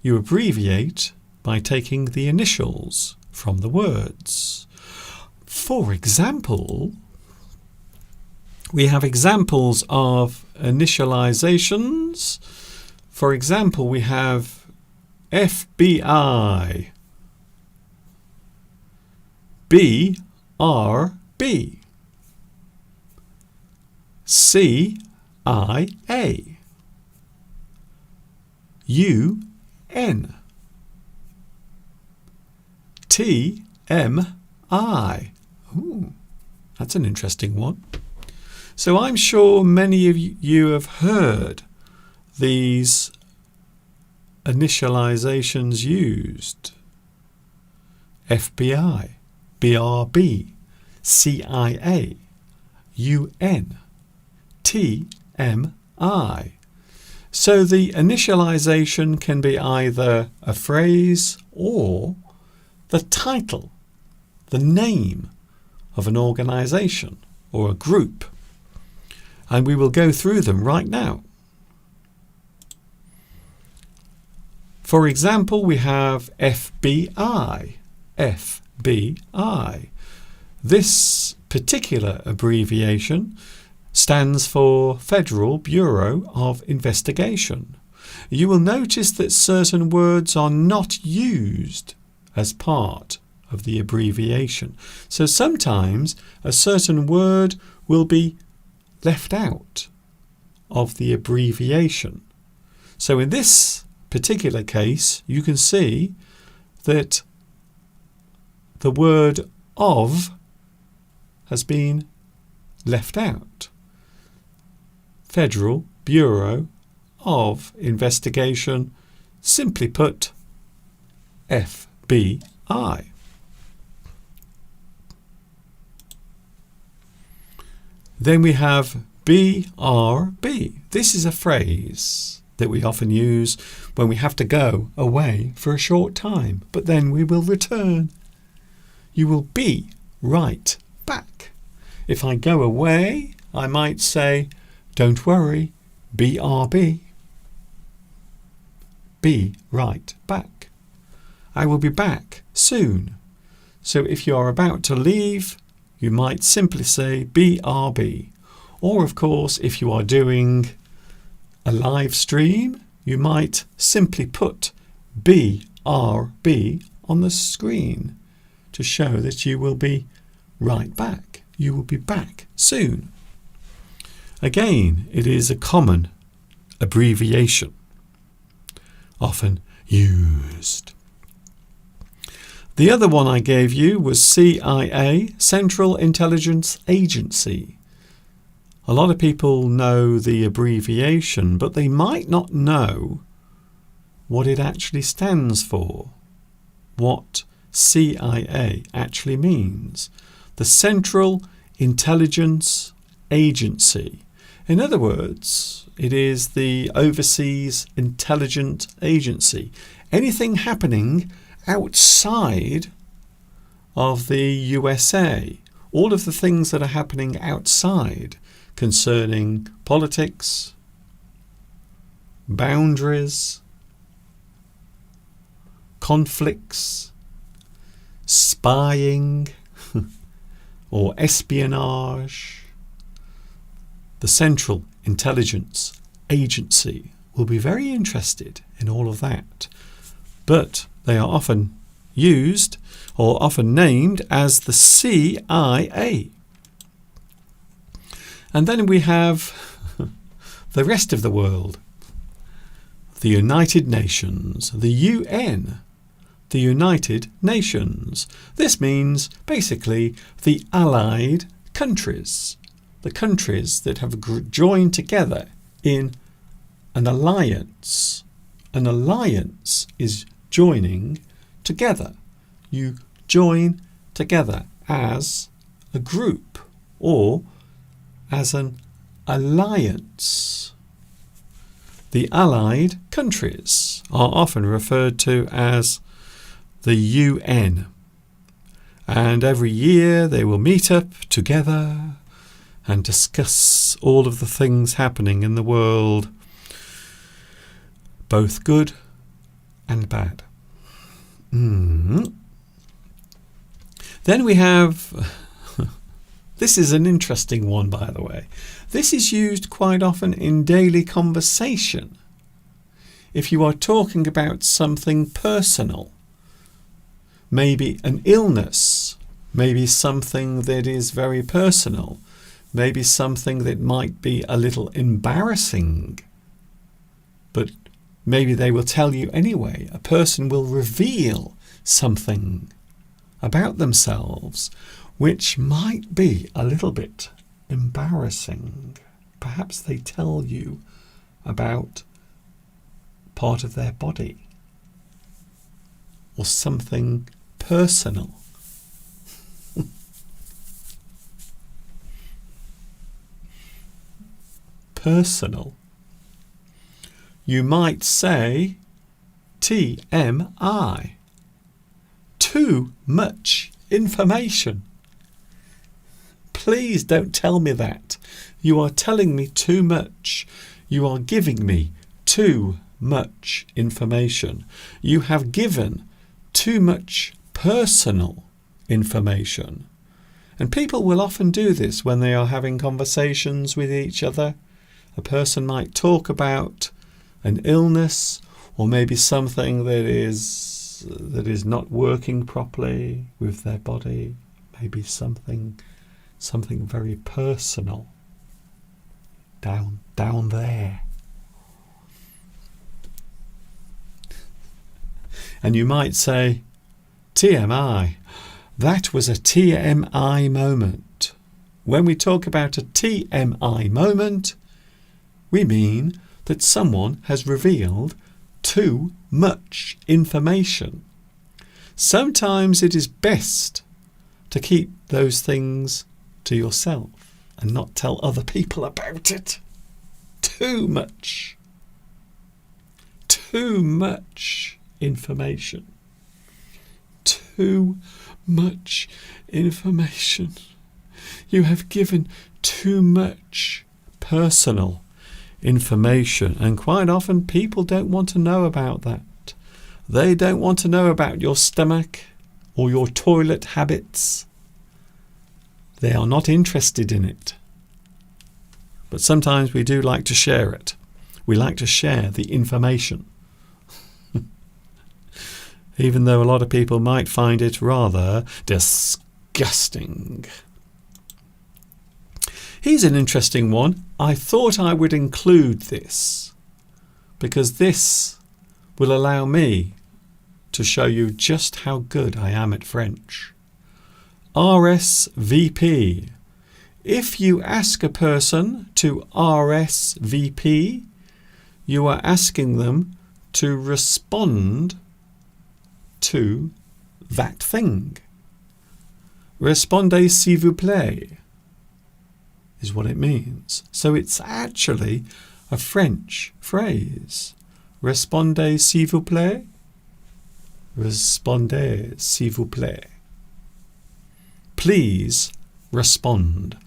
You abbreviate by taking the initials from the words. For example, we have examples of initializations. For example, we have FBI, BRB, CIA, UN, TMI. Ooh, that's an interesting one. So I'm sure many of you have heard these initializations used. FBI, BRB, CIA, UN, TMI. So the initialization can be either a phrase or the title, the name of an organization or a group. And we will go through them right now. For example, we have FBI. FBI. This particular abbreviation stands for Federal Bureau of Investigation. You will notice that certain words are not used as part of the abbreviation. So sometimes a certain word will be left out of the abbreviation. So in this particular case, you can see that the word of has been left out. Federal Bureau of Investigation, simply put, FBI. Then we have BRB. This is a phrase that we often use when we have to go away for a short time, but then we will return. You will be right back. If I go away, I might say, don't worry, BRB. Be right back. I will be back soon. So if you are about to leave, you might simply say BRB. Or of course, if you are doing a live stream, you might simply put BRB on the screen to show that you will be right back. You will be back soon. Again, it is a common abbreviation, often used. The other one I gave you was CIA, Central Intelligence Agency. A lot of people know the abbreviation, but they might not know what it actually stands for, what CIA actually means. The Central Intelligence Agency. In other words, it is the Overseas Intelligence Agency. Anything happening outside of the USA, all of the things that are happening outside concerning politics, boundaries, conflicts, spying or espionage, the Central Intelligence Agency will be very interested in all of that. But they are often used or often named as the CIA. And then we have the rest of the world. The United Nations, the UN, the United Nations. This means basically the allied countries, the countries that have joined together in an alliance. An alliance is joining together. You join together as a group or as an alliance. The allied countries are often referred to as the UN, and every year they will meet up together and discuss all of the things happening in the world, both good and bad. Then we have, this is an interesting one, by the way. This is used quite often in daily conversation. If you are talking about something personal, maybe an illness, maybe something that is very personal, maybe something that might be a little embarrassing, but maybe they will tell you anyway. A person will reveal something about themselves which might be a little bit embarrassing. Perhaps they tell you about part of their body or something personal. Personal. You might say TMI. Too much information. Please don't tell me that. You are telling me too much. You are giving me too much information. You have given too much personal information. And people will often do this when they are having conversations with each other. A person might talk about an illness or maybe something that is not working properly with their body, maybe something very personal down there. And you might say, TMI, that was a TMI moment. when we talk about a TMI moment, we mean that someone has revealed too much information. Sometimes it is best to keep those things to yourself and not tell other people about it. Too much information. Too much information. You have given too much personal information, and quite often people don't want to know about that. They don't want to know about your stomach or your toilet habits. They are not interested in it. But sometimes we do like to share it. We like to share the information. Even though a lot of people might find it rather disgusting. Here's an interesting one. I thought I would include this because this will allow me to show you just how good I am at French. RSVP. If you ask a person to RSVP, you are asking them to respond to that thing. Répondez s'il vous plaît is what it means. So it's actually a French phrase. Répondez s'il vous plaît. Répondez s'il vous plaît. Please respond.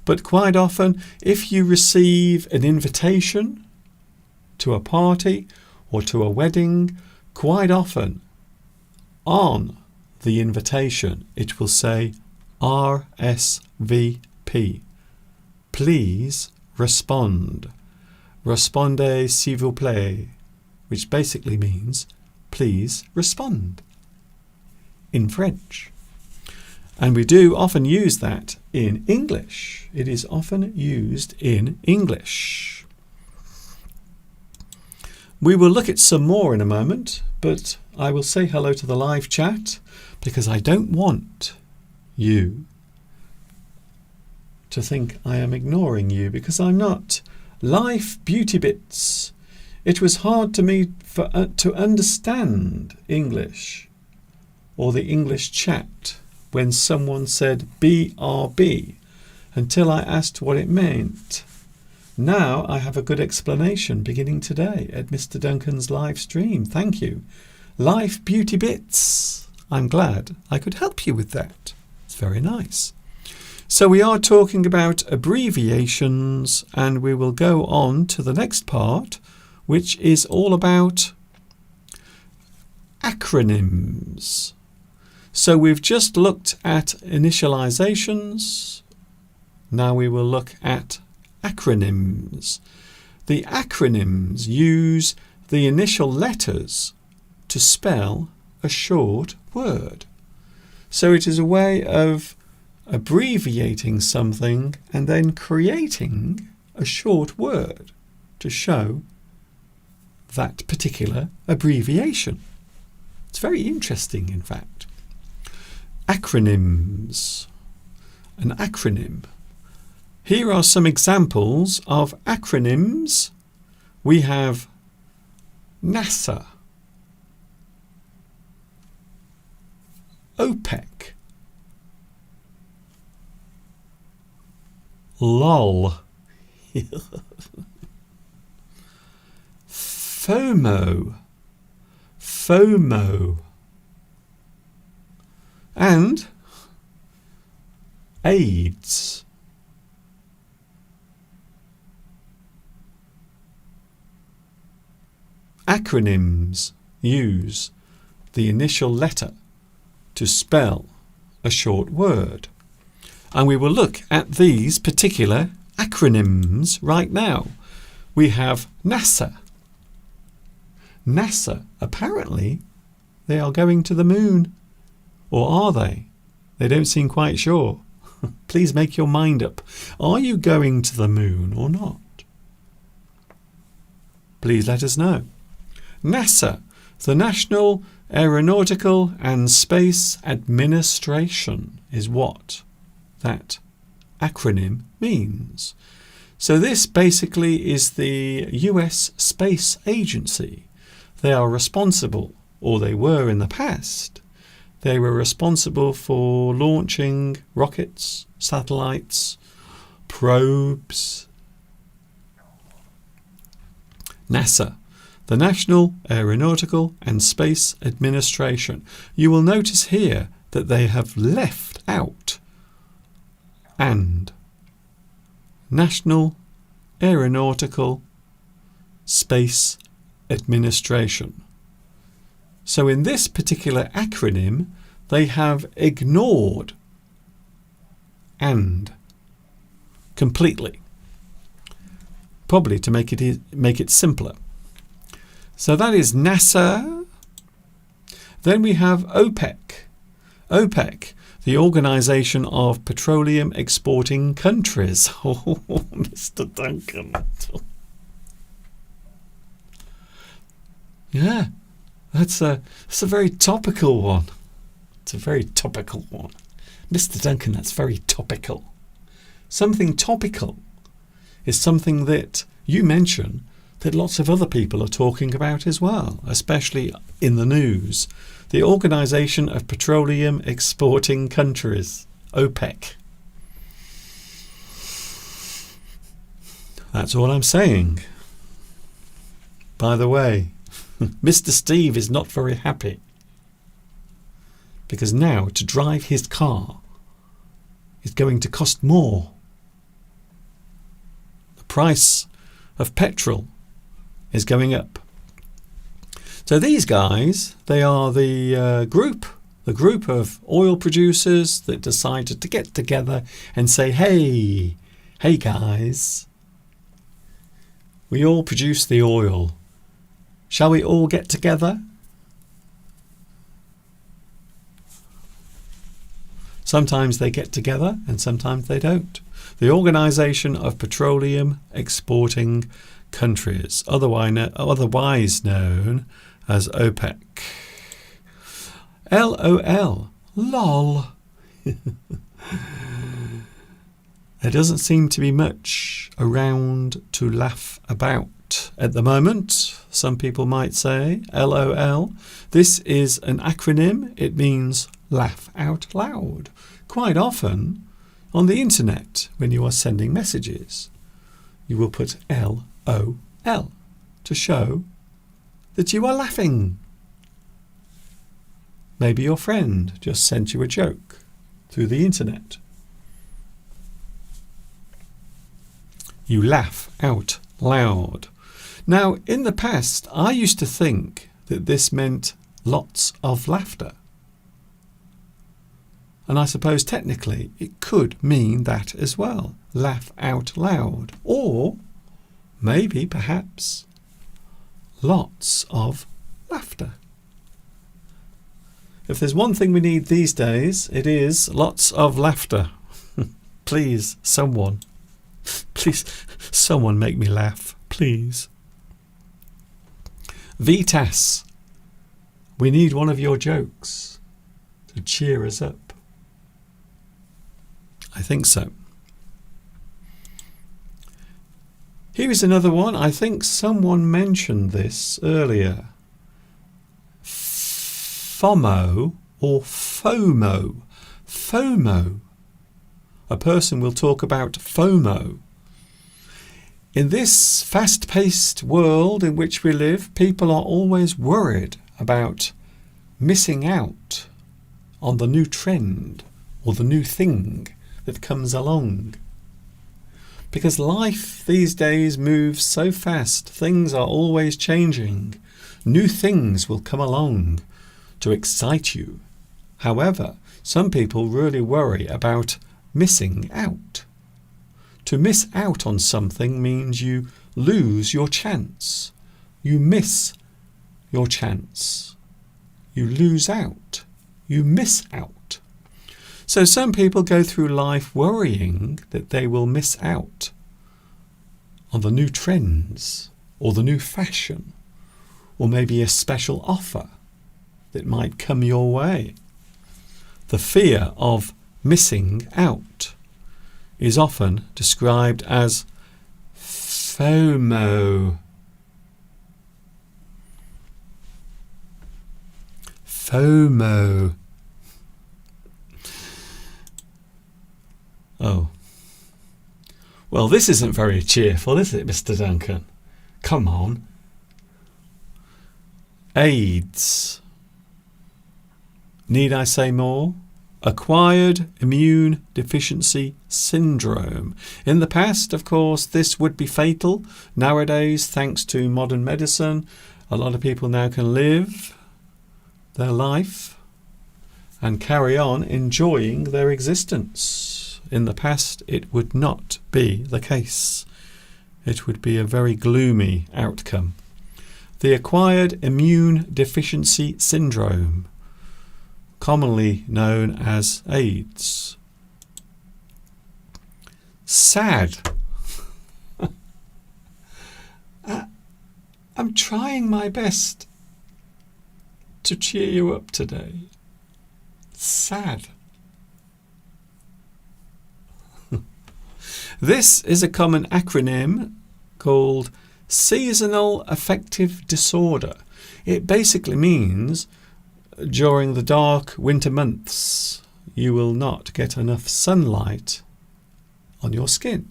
But quite often, if you receive an invitation to a party or to a wedding, quite often on the invitation it will say RSVP. Please respond. Répondez s'il vous plaît, which basically means please respond in French. And we do often use that in English. It is often used in English. We will look at some more in a moment, but I will say hello to the live chat because I don't want you to think I am ignoring you, because I'm not. Life Beauty Bits. It was hard to me to understand English or the English chat when someone said BRB until I asked what it meant. Now I have a good explanation beginning today at Mr. Duncan's live stream. Thank you. Life Beauty Bits. I'm glad I could help you with that. It's very nice. So we are talking about abbreviations, and we will go on to the next part, which is all about acronyms. So we've just looked at initializations. Now we will look at acronyms. The acronyms use the initial letters to spell a short word. So it is a way of abbreviating something and then creating a short word to show that particular abbreviation. It's very interesting, in fact. Acronyms. An acronym. Here are some examples of acronyms. We have NASA, OPEC, LOL, FOMO, and AIDS. Acronyms use the initial letter to spell a short word. And we will look at these particular acronyms right now. We have NASA. NASA, apparently, they are going to the moon. Or are they? They don't seem quite sure. Please make your mind up. Are you going to the moon or not? Please let us know. NASA, the National Aeronautical and Space Administration, is what that acronym means. So this basically is the US Space Agency. They are responsible, or they were in the past, they were responsible for launching rockets, satellites, probes. NASA, the National Aeronautical and Space Administration. You will notice here that they have left out and National Aeronautical Space Administration. So in this particular acronym, they have ignored and completely, probably to make it simpler. So that is NASA. Then we have OPEC. OPEC, the Organisation of Petroleum Exporting Countries. Oh, Mr. Duncan. Yeah, that's a very topical one. It's a very topical one. Mr. Duncan, that's very topical. Something topical is something that you mention that lots of other people are talking about as well, especially in the news. The Organisation of Petroleum Exporting Countries, OPEC. That's all I'm saying. By the way, Mr. Steve is not very happy because now to drive his car is going to cost more. The price of petrol is going up. So these guys, they are the group of oil producers that decided to get together and say, hey guys, we all produce the oil. Shall we all get together? Sometimes they get together and sometimes they don't. The Organisation of Petroleum Exporting Countries, otherwise known as OPEC. LOL. LOL. There doesn't seem to be much around to laugh about at the moment. Some people might say LOL. This is an acronym. It means laugh out loud. Quite often on the internet, when you are sending messages, you will put LOL to show that you are laughing. Maybe your friend just sent you a joke through the internet. You laugh out loud. Now, in the past, I used to think that this meant lots of laughter. And I suppose technically it could mean that as well. Laugh out loud. Or maybe, perhaps, lots of laughter. If there's one thing we need these days, it is lots of laughter. Please, someone make me laugh, please. VTAS. We need one of your jokes to cheer us up. I think so. Here is another one. I think someone mentioned this earlier. FOMO or FOMO. FOMO. A person will talk about FOMO. In this fast-paced world in which we live, people are always worried about missing out on the new trend or the new thing that comes along. Because life these days moves so fast, things are always changing. New things will come along to excite you. However, some people really worry about missing out. To miss out on something means you lose your chance. You miss your chance. You lose out. You miss out. So some people go through life worrying that they will miss out on the new trends or the new fashion or maybe a special offer that might come your way. The fear of missing out is often described as FOMO. FOMO. Oh. Well, this isn't very cheerful, is it, Mr. Duncan? Come on. AIDS. Need I say more? Acquired immune deficiency syndrome. In the past, of course, this would be fatal. Nowadays, thanks to modern medicine, a lot of people now can live their life and carry on enjoying their existence. In the past, it would not be the case. It would be a very gloomy outcome. The acquired immune deficiency syndrome, commonly known as AIDS. Sad. I'm trying my best to cheer you up today. Sad. This is a common acronym called Seasonal Affective Disorder. It basically means during the dark winter months you will not get enough sunlight on your skin,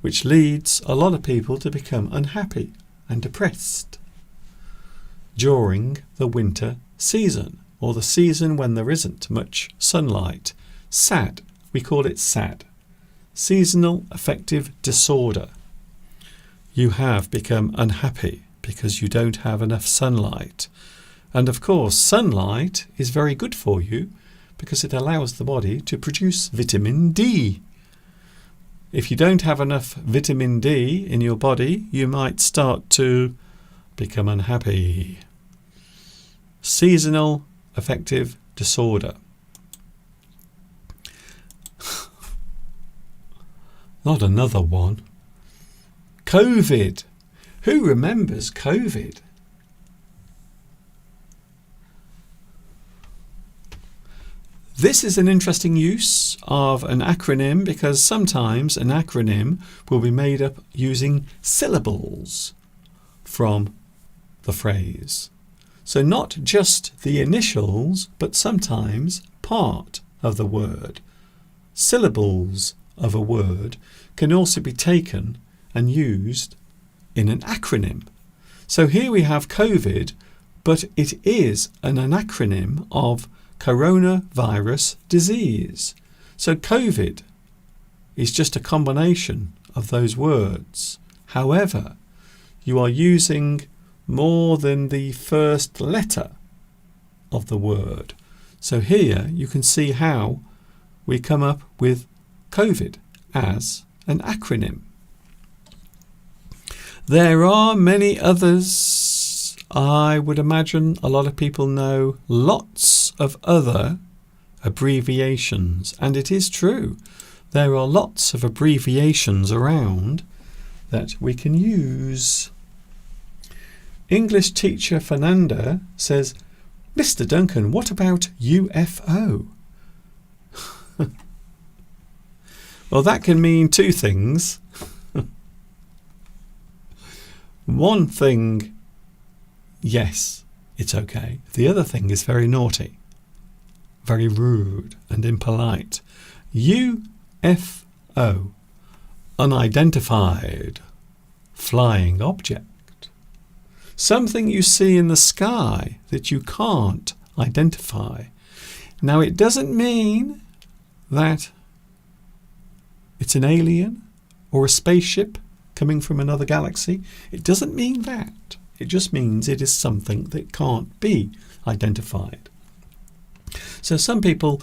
which leads a lot of people to become unhappy and depressed during the winter season, or the season when there isn't much sunlight. SAD, we call it SAD. Seasonal Affective Disorder. You have become unhappy because you don't have enough sunlight. And of course, sunlight is very good for you because it allows the body to produce vitamin D. If you don't have enough vitamin D in your body, you might start to become unhappy. Seasonal Affective Disorder. Not another one. COVID. Who remembers COVID? This is an interesting use of an acronym because sometimes an acronym will be made up using syllables from the phrase. So not just the initials, but sometimes part of the word. Syllables of a word can also be taken and used in an acronym. So here we have COVID, but it is an acronym of coronavirus disease. So COVID is just a combination of those words. However, you are using more than the first letter of the word. So here you can see how we come up with COVID as an acronym. There are many others. I would imagine a lot of people know lots of other abbreviations, and it is true. There are lots of abbreviations around that we can use. English teacher Fernanda says, Mr. Duncan, what about UFO? Well, that can mean two things. One thing, yes, it's okay. The other thing is very naughty, very rude and impolite. UFO, unidentified flying object. Something you see in the sky that you can't identify. Now, it doesn't mean that it's an alien or a spaceship coming from another galaxy. It doesn't mean that. It just means it is something that can't be identified. So some people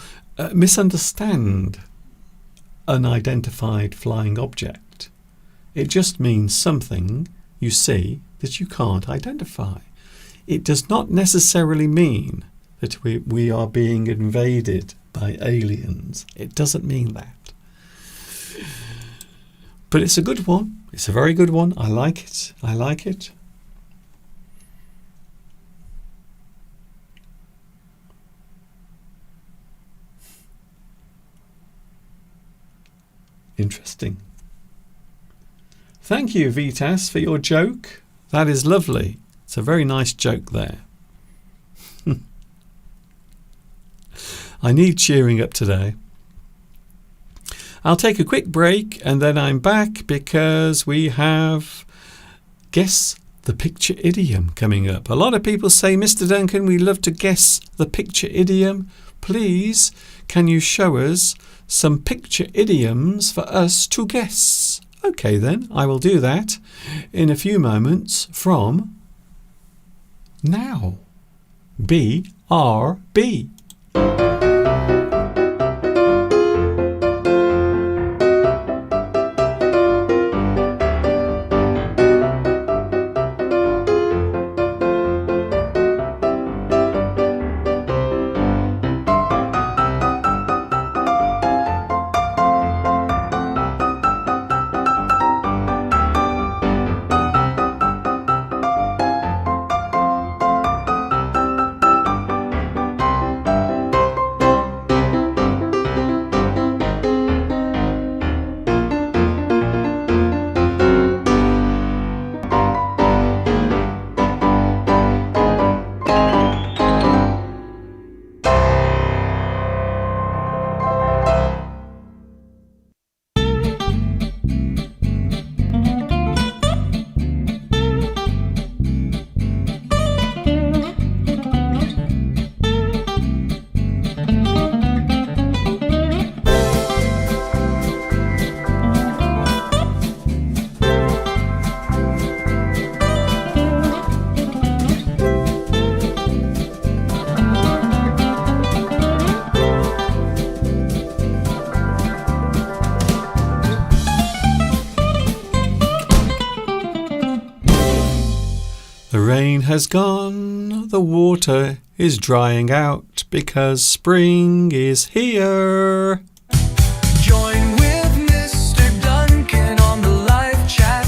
misunderstand unidentified flying object. It just means something you see that you can't identify. It does not necessarily mean that we are being invaded by aliens. It doesn't mean that. But it's a good one. It's a very good one. I like it. I like it. Interesting. Thank you, Vitas, for your joke. That is lovely. It's a very nice joke there. I need cheering up today. I'll take a quick break and then I'm back because we have Guess the Picture Idiom coming up. A lot of people say, Mr. Duncan, we love to guess the picture idiom. Please, can you show us some picture idioms for us to guess? Okay then, I will do that in a few moments from now. BRB. The rain has gone, the water is drying out because spring is here. Join with Mr. Duncan on the live chat.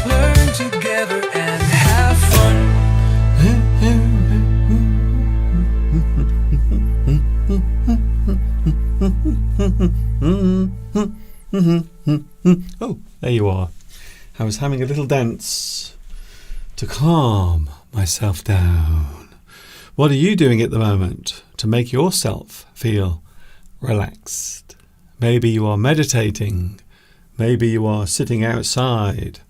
Learn together and have fun. Oh, there you are. I was having a little dance to calm myself down. What are you doing at the moment to make yourself feel relaxed? Maybe you are meditating. Maybe you are sitting outside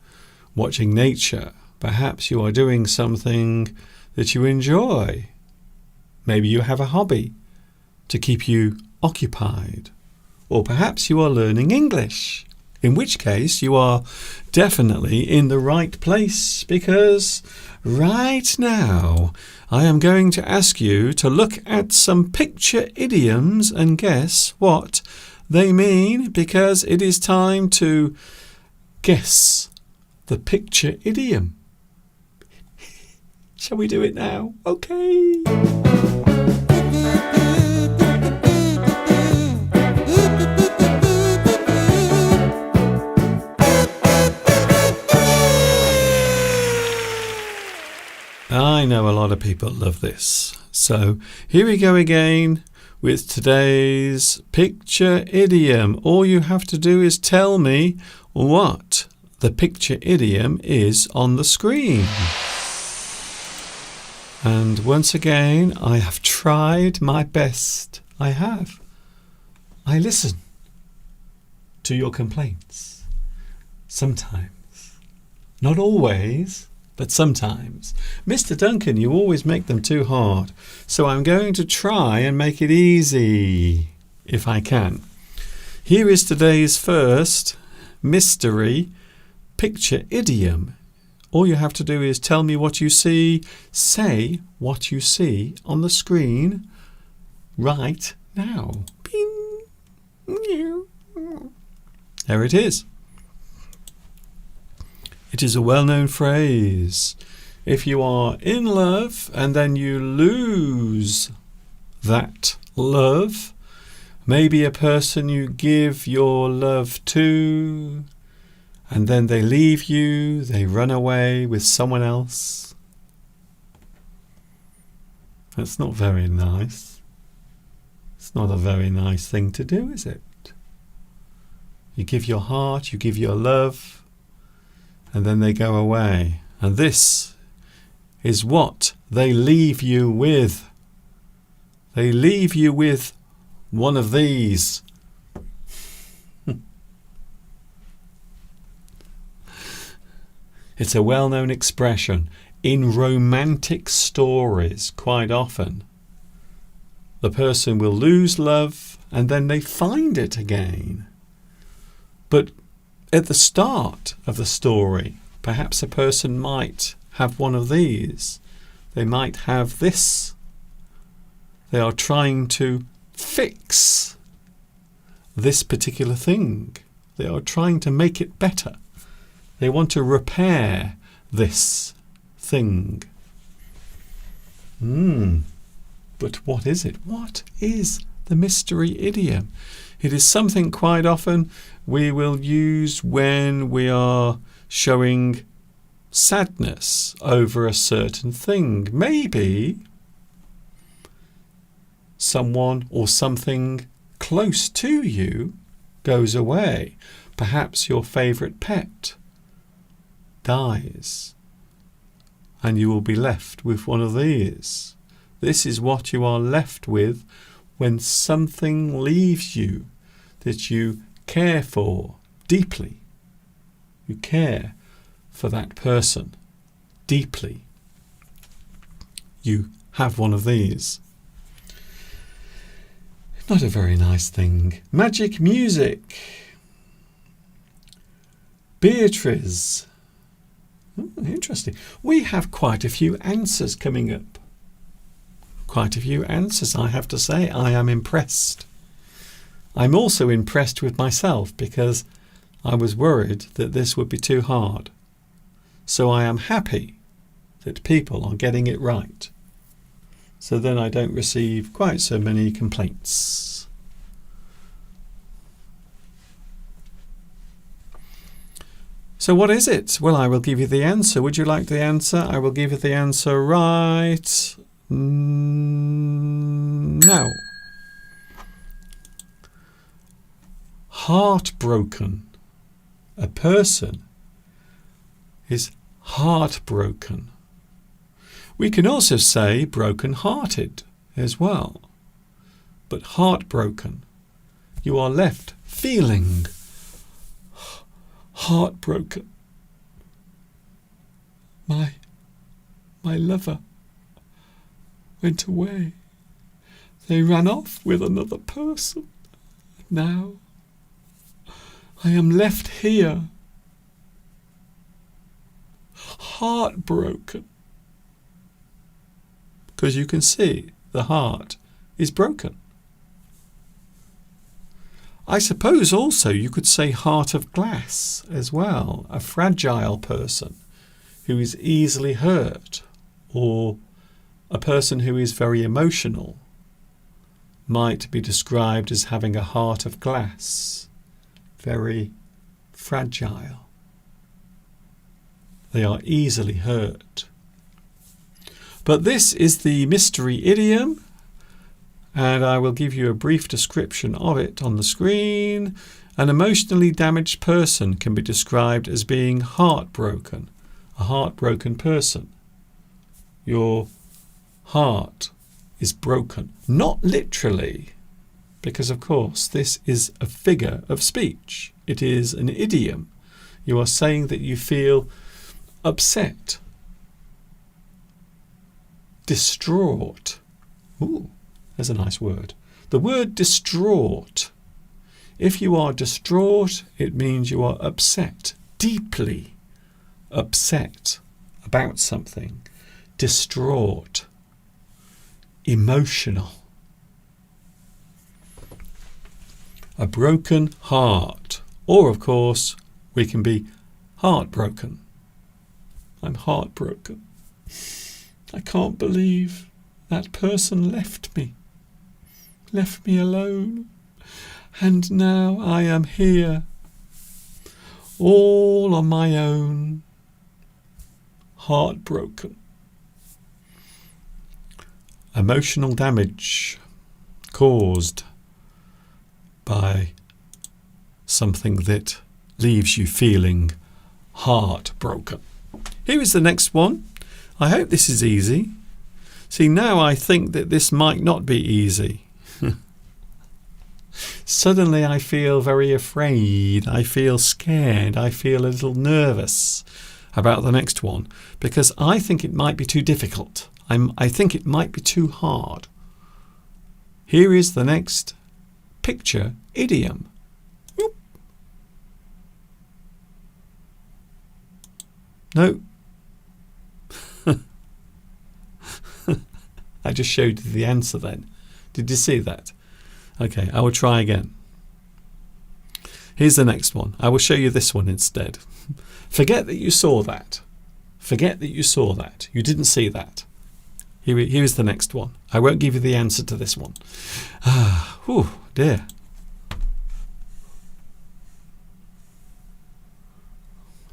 watching nature. Perhaps you are doing something that you enjoy. Maybe you have a hobby to keep you occupied. Or perhaps you are learning English. In which case you are definitely in the right place, because right now I am going to ask you to look at some picture idioms and guess what they mean, because it is time to guess the picture idiom. Shall we do it now? Okay. I know a lot of people love this. So here we go again with today's picture idiom. All you have to do is tell me what the picture idiom is on the screen. And once again, I have tried my best. I have. I listen to your complaints. Sometimes. Not always. But sometimes. Mr. Duncan, you always make them too hard. So I'm going to try and make it easy, if I can. Here is today's first mystery picture idiom. All you have to do is tell me what you see. Say what you see on the screen right now. Bing. There it is. It is a well-known phrase. If you are in love and then you lose that love, maybe a person you give your love to, and then they leave you, they run away with someone else. That's not very nice. It's not a very nice thing to do, is it? You give your heart, you give your love, and then they go away. And this is what they leave you with. They leave you with one of these. It's a well-known expression. In romantic stories, quite often, the person will lose love and then they find it again. But at the start of the story, perhaps a person might have one of these. They might have this. They are trying to fix this particular thing. They are trying to make it better. They want to repair this thing. But what is it? What is the mystery idiom? It is something quite often we will use when we are showing sadness over a certain thing. Maybe someone or something close to you goes away. Perhaps your favourite pet dies and you will be left with one of these. This is what you are left with when something leaves you that you care for deeply. You care for that person deeply. You have one of these. Not a very nice thing. Magic music. Beatrice. Interesting. We have quite a few answers coming up. Quite a few answers, I have to say. I am impressed. I'm also impressed with myself because I was worried that this would be too hard. So I am happy that people are getting it right. So then I don't receive quite so many complaints. So what is it? Well, I will give you the answer. Would you like the answer? I will give you the answer right now. Heartbroken. A person is heartbroken. We can also say broken-hearted as well. But heartbroken. You are left feeling heartbroken. My lover went away. They ran off with another person. Now I am left here, heartbroken. Because you can see the heart is broken. I suppose also you could say heart of glass as well, a fragile person who is easily hurt, or a person who is very emotional might be described as having a heart of glass, very fragile. They are easily hurt. But this is the mystery idiom, and I will give you a brief description of it on the screen. An emotionally damaged person can be described as being heartbroken, a heartbroken person. Your heart is broken, not literally, because of course this is a figure of speech. It is an idiom. You are saying that you feel upset, distraught. Ooh, there's a nice word. The word distraught. If you are distraught, it means you are upset, deeply upset about something. Distraught, emotional. A broken heart. Or, of course, we can be heartbroken. I'm heartbroken. I can't believe that person left me alone. And now I am here, all on my own, heartbroken. Emotional damage caused by something that leaves you feeling heartbroken. Here is the next one. I hope this is easy. See, now I think that this might not be easy. Suddenly I feel very afraid. I feel scared. I feel a little nervous about the next one because I think it might be too difficult. I think it might be too hard. Here is the next picture idiom. Whoop. No. I just showed you the answer then. Did you see that? Okay, I will try again. Here's the next one. I will show you this one instead. Forget that you saw that. Forget that you saw that. You didn't see that. Here is the next one. I won't give you the answer to this one. Oh dear.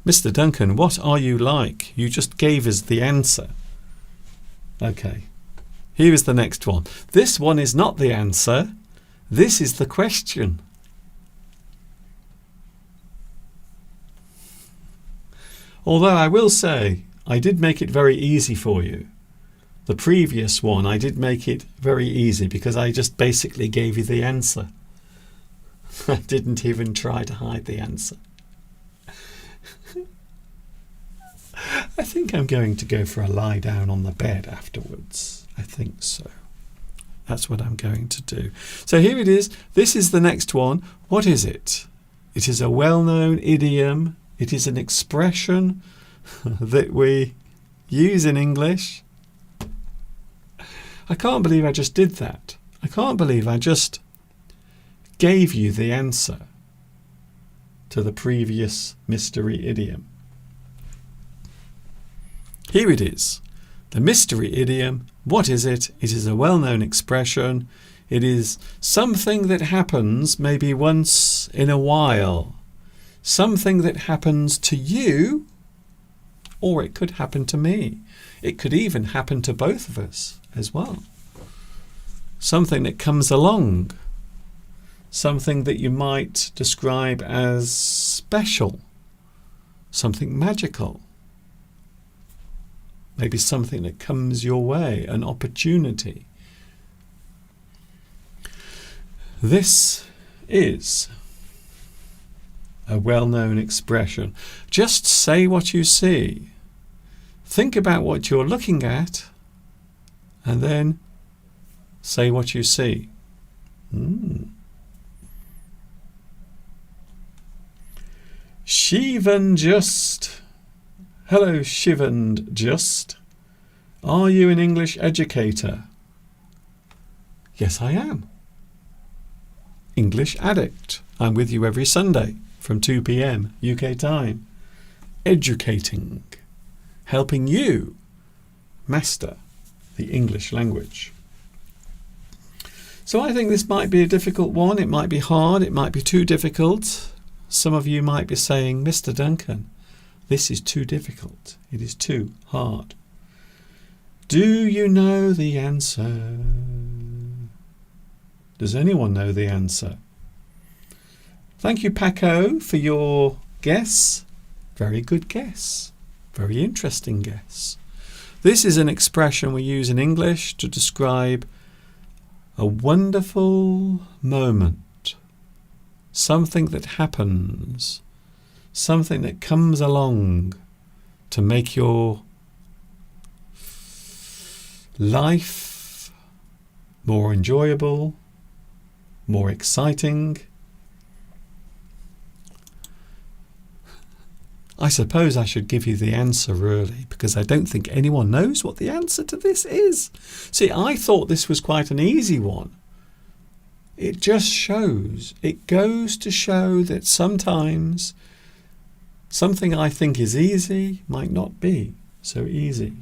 Mr. Duncan, what are you like? You just gave us the answer. Okay. Here is the next one. This one is not the answer. This is the question. Although I will say, I did make it very easy for you. The previous one, I did make it very easy because I just basically gave you the answer. I didn't even try to hide the answer. I think I'm going to go for a lie down on the bed afterwards. I think so. That's what I'm going to do. So here it is. This is the next one. What is it? It is a well-known idiom. It is an expression that we use in English. I can't believe I just did that. I can't believe I just gave you the answer to the previous mystery idiom. Here it is. The mystery idiom. What is it? It is a well-known expression. It is something that happens maybe once in a while. Something that happens to you, or it could happen to me. It could even happen to both of us as well. Something that comes along. Something that you might describe as special. Something magical. Maybe something that comes your way, an opportunity. This is a well-known expression. Just say what you see. Think about what you're looking at and then say what you see. Shivan Just. Hello, Shivand Just. Are you an English educator? Yes, I am. English addict. I'm with you every Sunday from 2 p.m. UK time. Educating. Helping you master the English language. So I think this might be a difficult one. It might be hard. It might be too difficult. Some of you might be saying, Mr. Duncan, this is too difficult. It is too hard. Do you know the answer? Does anyone know the answer? Thank you, Paco, for your guess. Very good guess. Very interesting guess. This is an expression we use in English to describe a wonderful moment. Something that happens. Something that comes along to make your life more enjoyable, more exciting. I suppose I should give you the answer really, because I don't think anyone knows what the answer to this is. See, I thought this was quite an easy one. It just shows, it goes to show that sometimes something I think is easy might not be so easy.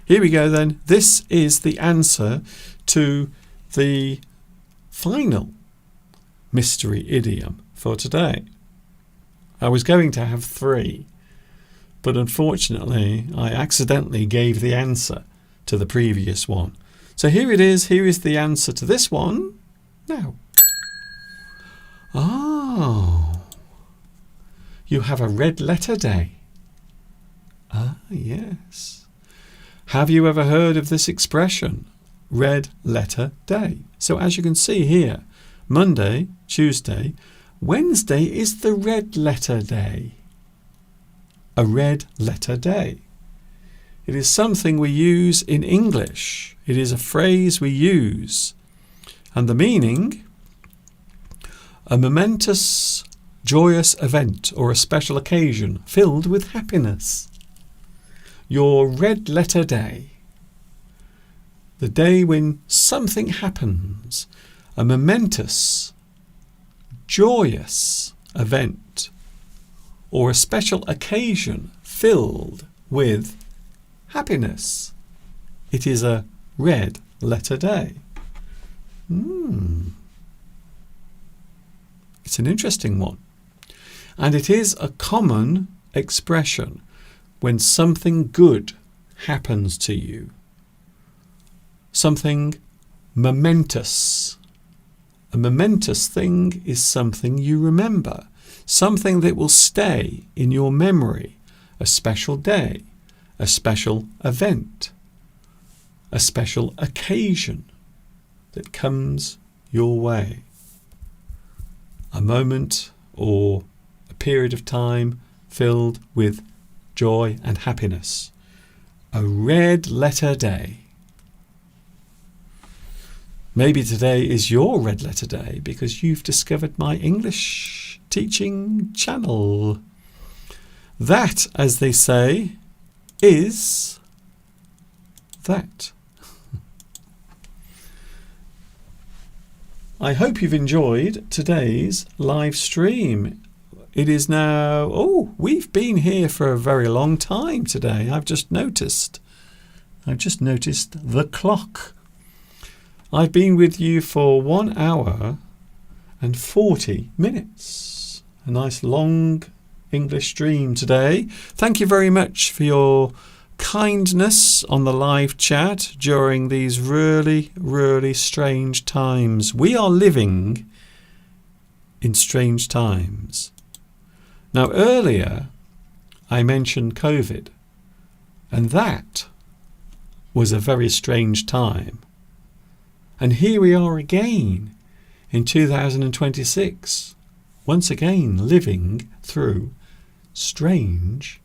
Here we go then. This is the answer to the final mystery idiom for today. I was going to have 3, but unfortunately I accidentally gave the answer to the previous one. So here it is. Here is the answer to this one. Now, Oh, you have a red letter day. Ah, yes. Have you ever heard of this expression, red letter day? So as you can see here, Monday, Tuesday, Wednesday is the red letter day. A red letter day. It is something we use in English. It is a phrase we use. And the meaning, a momentous, joyous event or a special occasion filled with happiness. Your red letter day. The day when something happens. A momentous, joyous event or a special occasion filled with happiness. It is a red letter day. It's an interesting one. And it is a common expression when something good happens to you. Something momentous. A momentous thing is something you remember, something that will stay in your memory, a special day, a special event, a special occasion that comes your way. A moment or a period of time filled with joy and happiness. A red letter day. Maybe today is your red letter day because you've discovered my English teaching channel. That, as they say, is that. I hope you've enjoyed today's live stream. It is now, we've been here for a very long time today. I've just noticed the clock. I've been with you for 1 hour and 40 minutes. A nice long English stream today. Thank you very much for your kindness on the live chat during these really, really strange times. We are living in strange times. Now, earlier I mentioned COVID, and that was a very strange time. And here we are again in 2026, once again living through strange,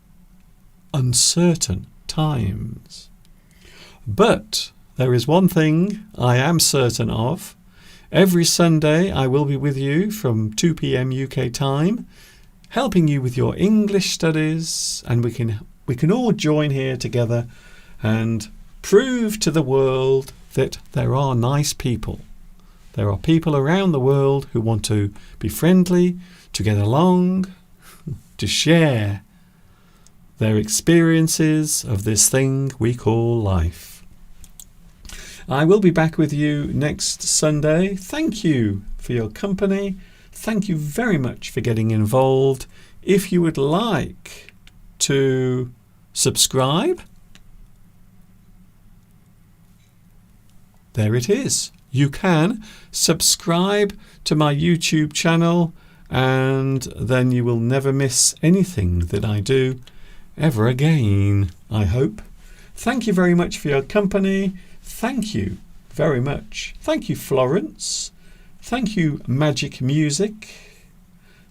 uncertain times. But there is one thing I am certain of. Every Sunday I will be with you from 2 p.m. UK time, helping you with your English studies, and we can all join here together and prove to the world that there are nice people. There are people around the world who want to be friendly, to get along, to share their experiences of this thing we call life. I will be back with you next Sunday. Thank you for your company. Thank you very much for getting involved. If you would like to subscribe, there it is. You can subscribe to my YouTube channel, and then you will never miss anything that I do ever again, I hope. Thank you very much for your company. Thank you very much. Thank you, Florence. Thank you, Magic Music.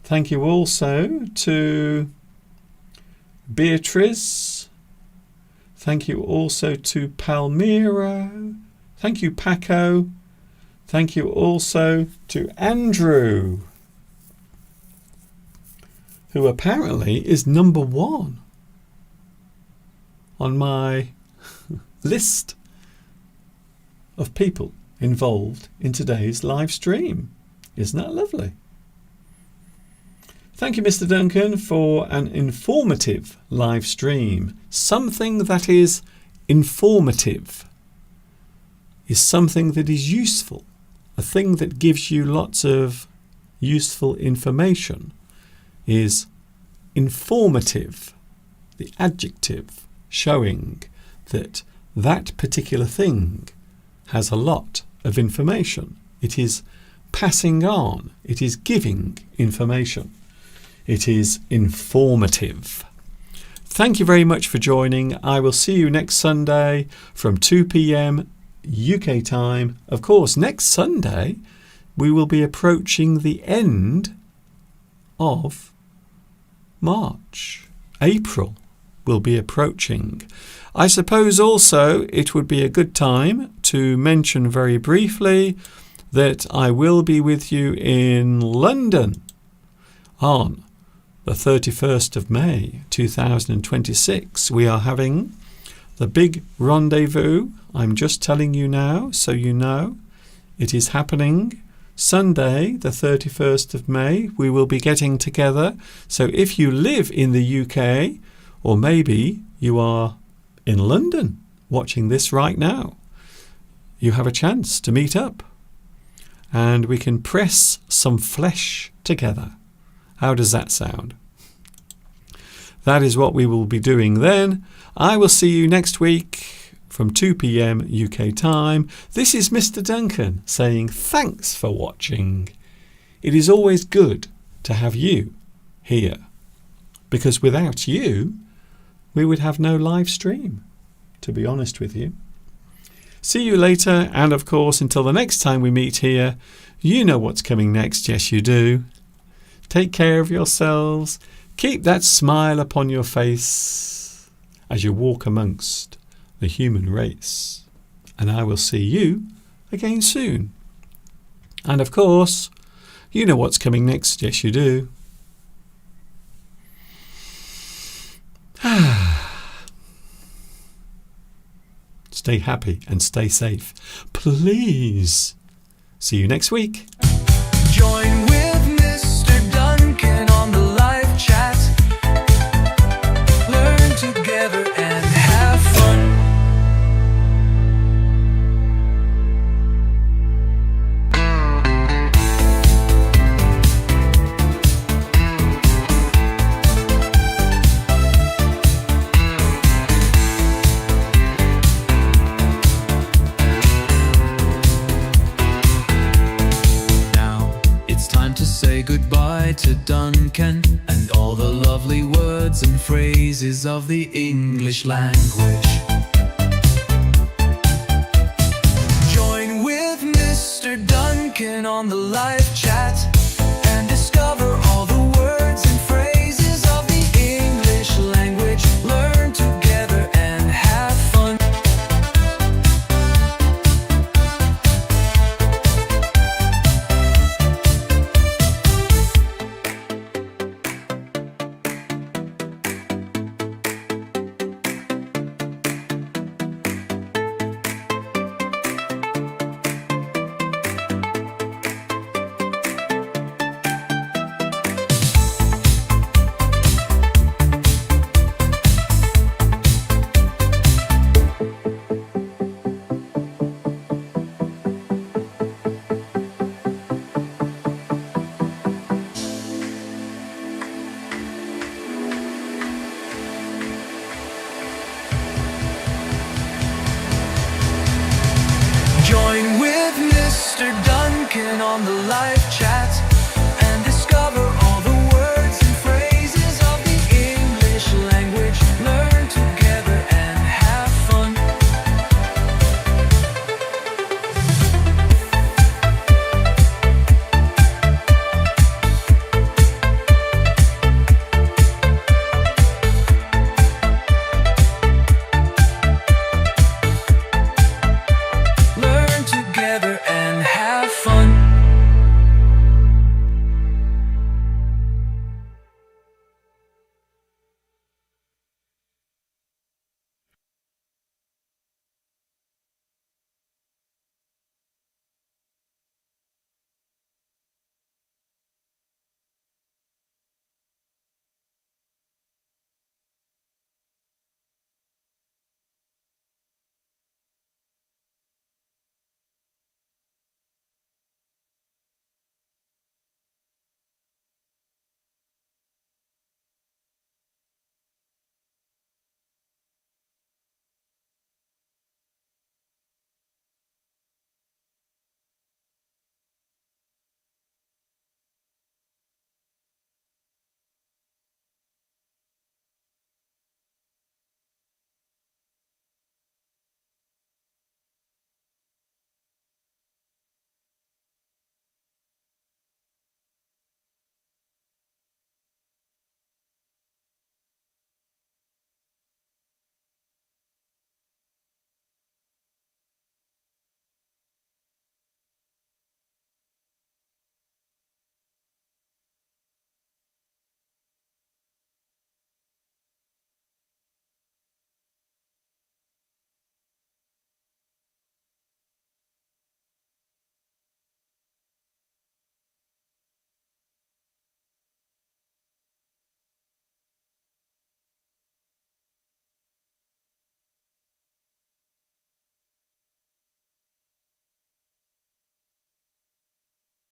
Thank you also to Beatrice. Thank you also to Palmyra. Thank you, Paco. Thank you also to Andrew, who apparently is number 1 on my list of people involved in today's live stream. Isn't that lovely? Thank you, Mr. Duncan, for an informative live stream. Something that is informative is something that is useful, a thing that gives you lots of useful information is informative, the adjective showing that that particular thing has a lot of information. It is passing on. It is giving information. It is informative. Thank you very much for joining. I will see you next Sunday from 2 p.m. UK time. Of course, next Sunday we will be approaching the end of March. April will be approaching. I suppose also it would be a good time to mention very briefly that I will be with you in London on the 31st of May 2026. We are having the big rendezvous. I'm just telling you now so you know. It is happening Sunday the 31st of May. We will be getting together. So if you live in the UK, or maybe you are in London watching this right now, you have a chance to meet up and we can press some flesh together. How does that sound? That is what we will be doing then. I will see you next week from 2 p.m. UK time. This is Mr. Duncan saying thanks for watching. It is always good to have you here, because without you, we would have no live stream, to be honest with you. See you later, and of course, until the next time we meet here, you know what's coming next. Yes, you do. Take care of yourselves. Keep that smile upon your face as you walk amongst the human race. And I will see you again soon. And of course, you know what's coming next. Yes, you do. Stay happy and stay safe. Please. See you next week. Join with Mr. Duncan on the live chat. Learn together and have fun. Say goodbye to Duncan and all the lovely words and phrases of the English language. Join with Mr. Duncan on the live chat and discover all the words and phrases of the English language. Learn together and have fun. Join with Mr. Duncan on the live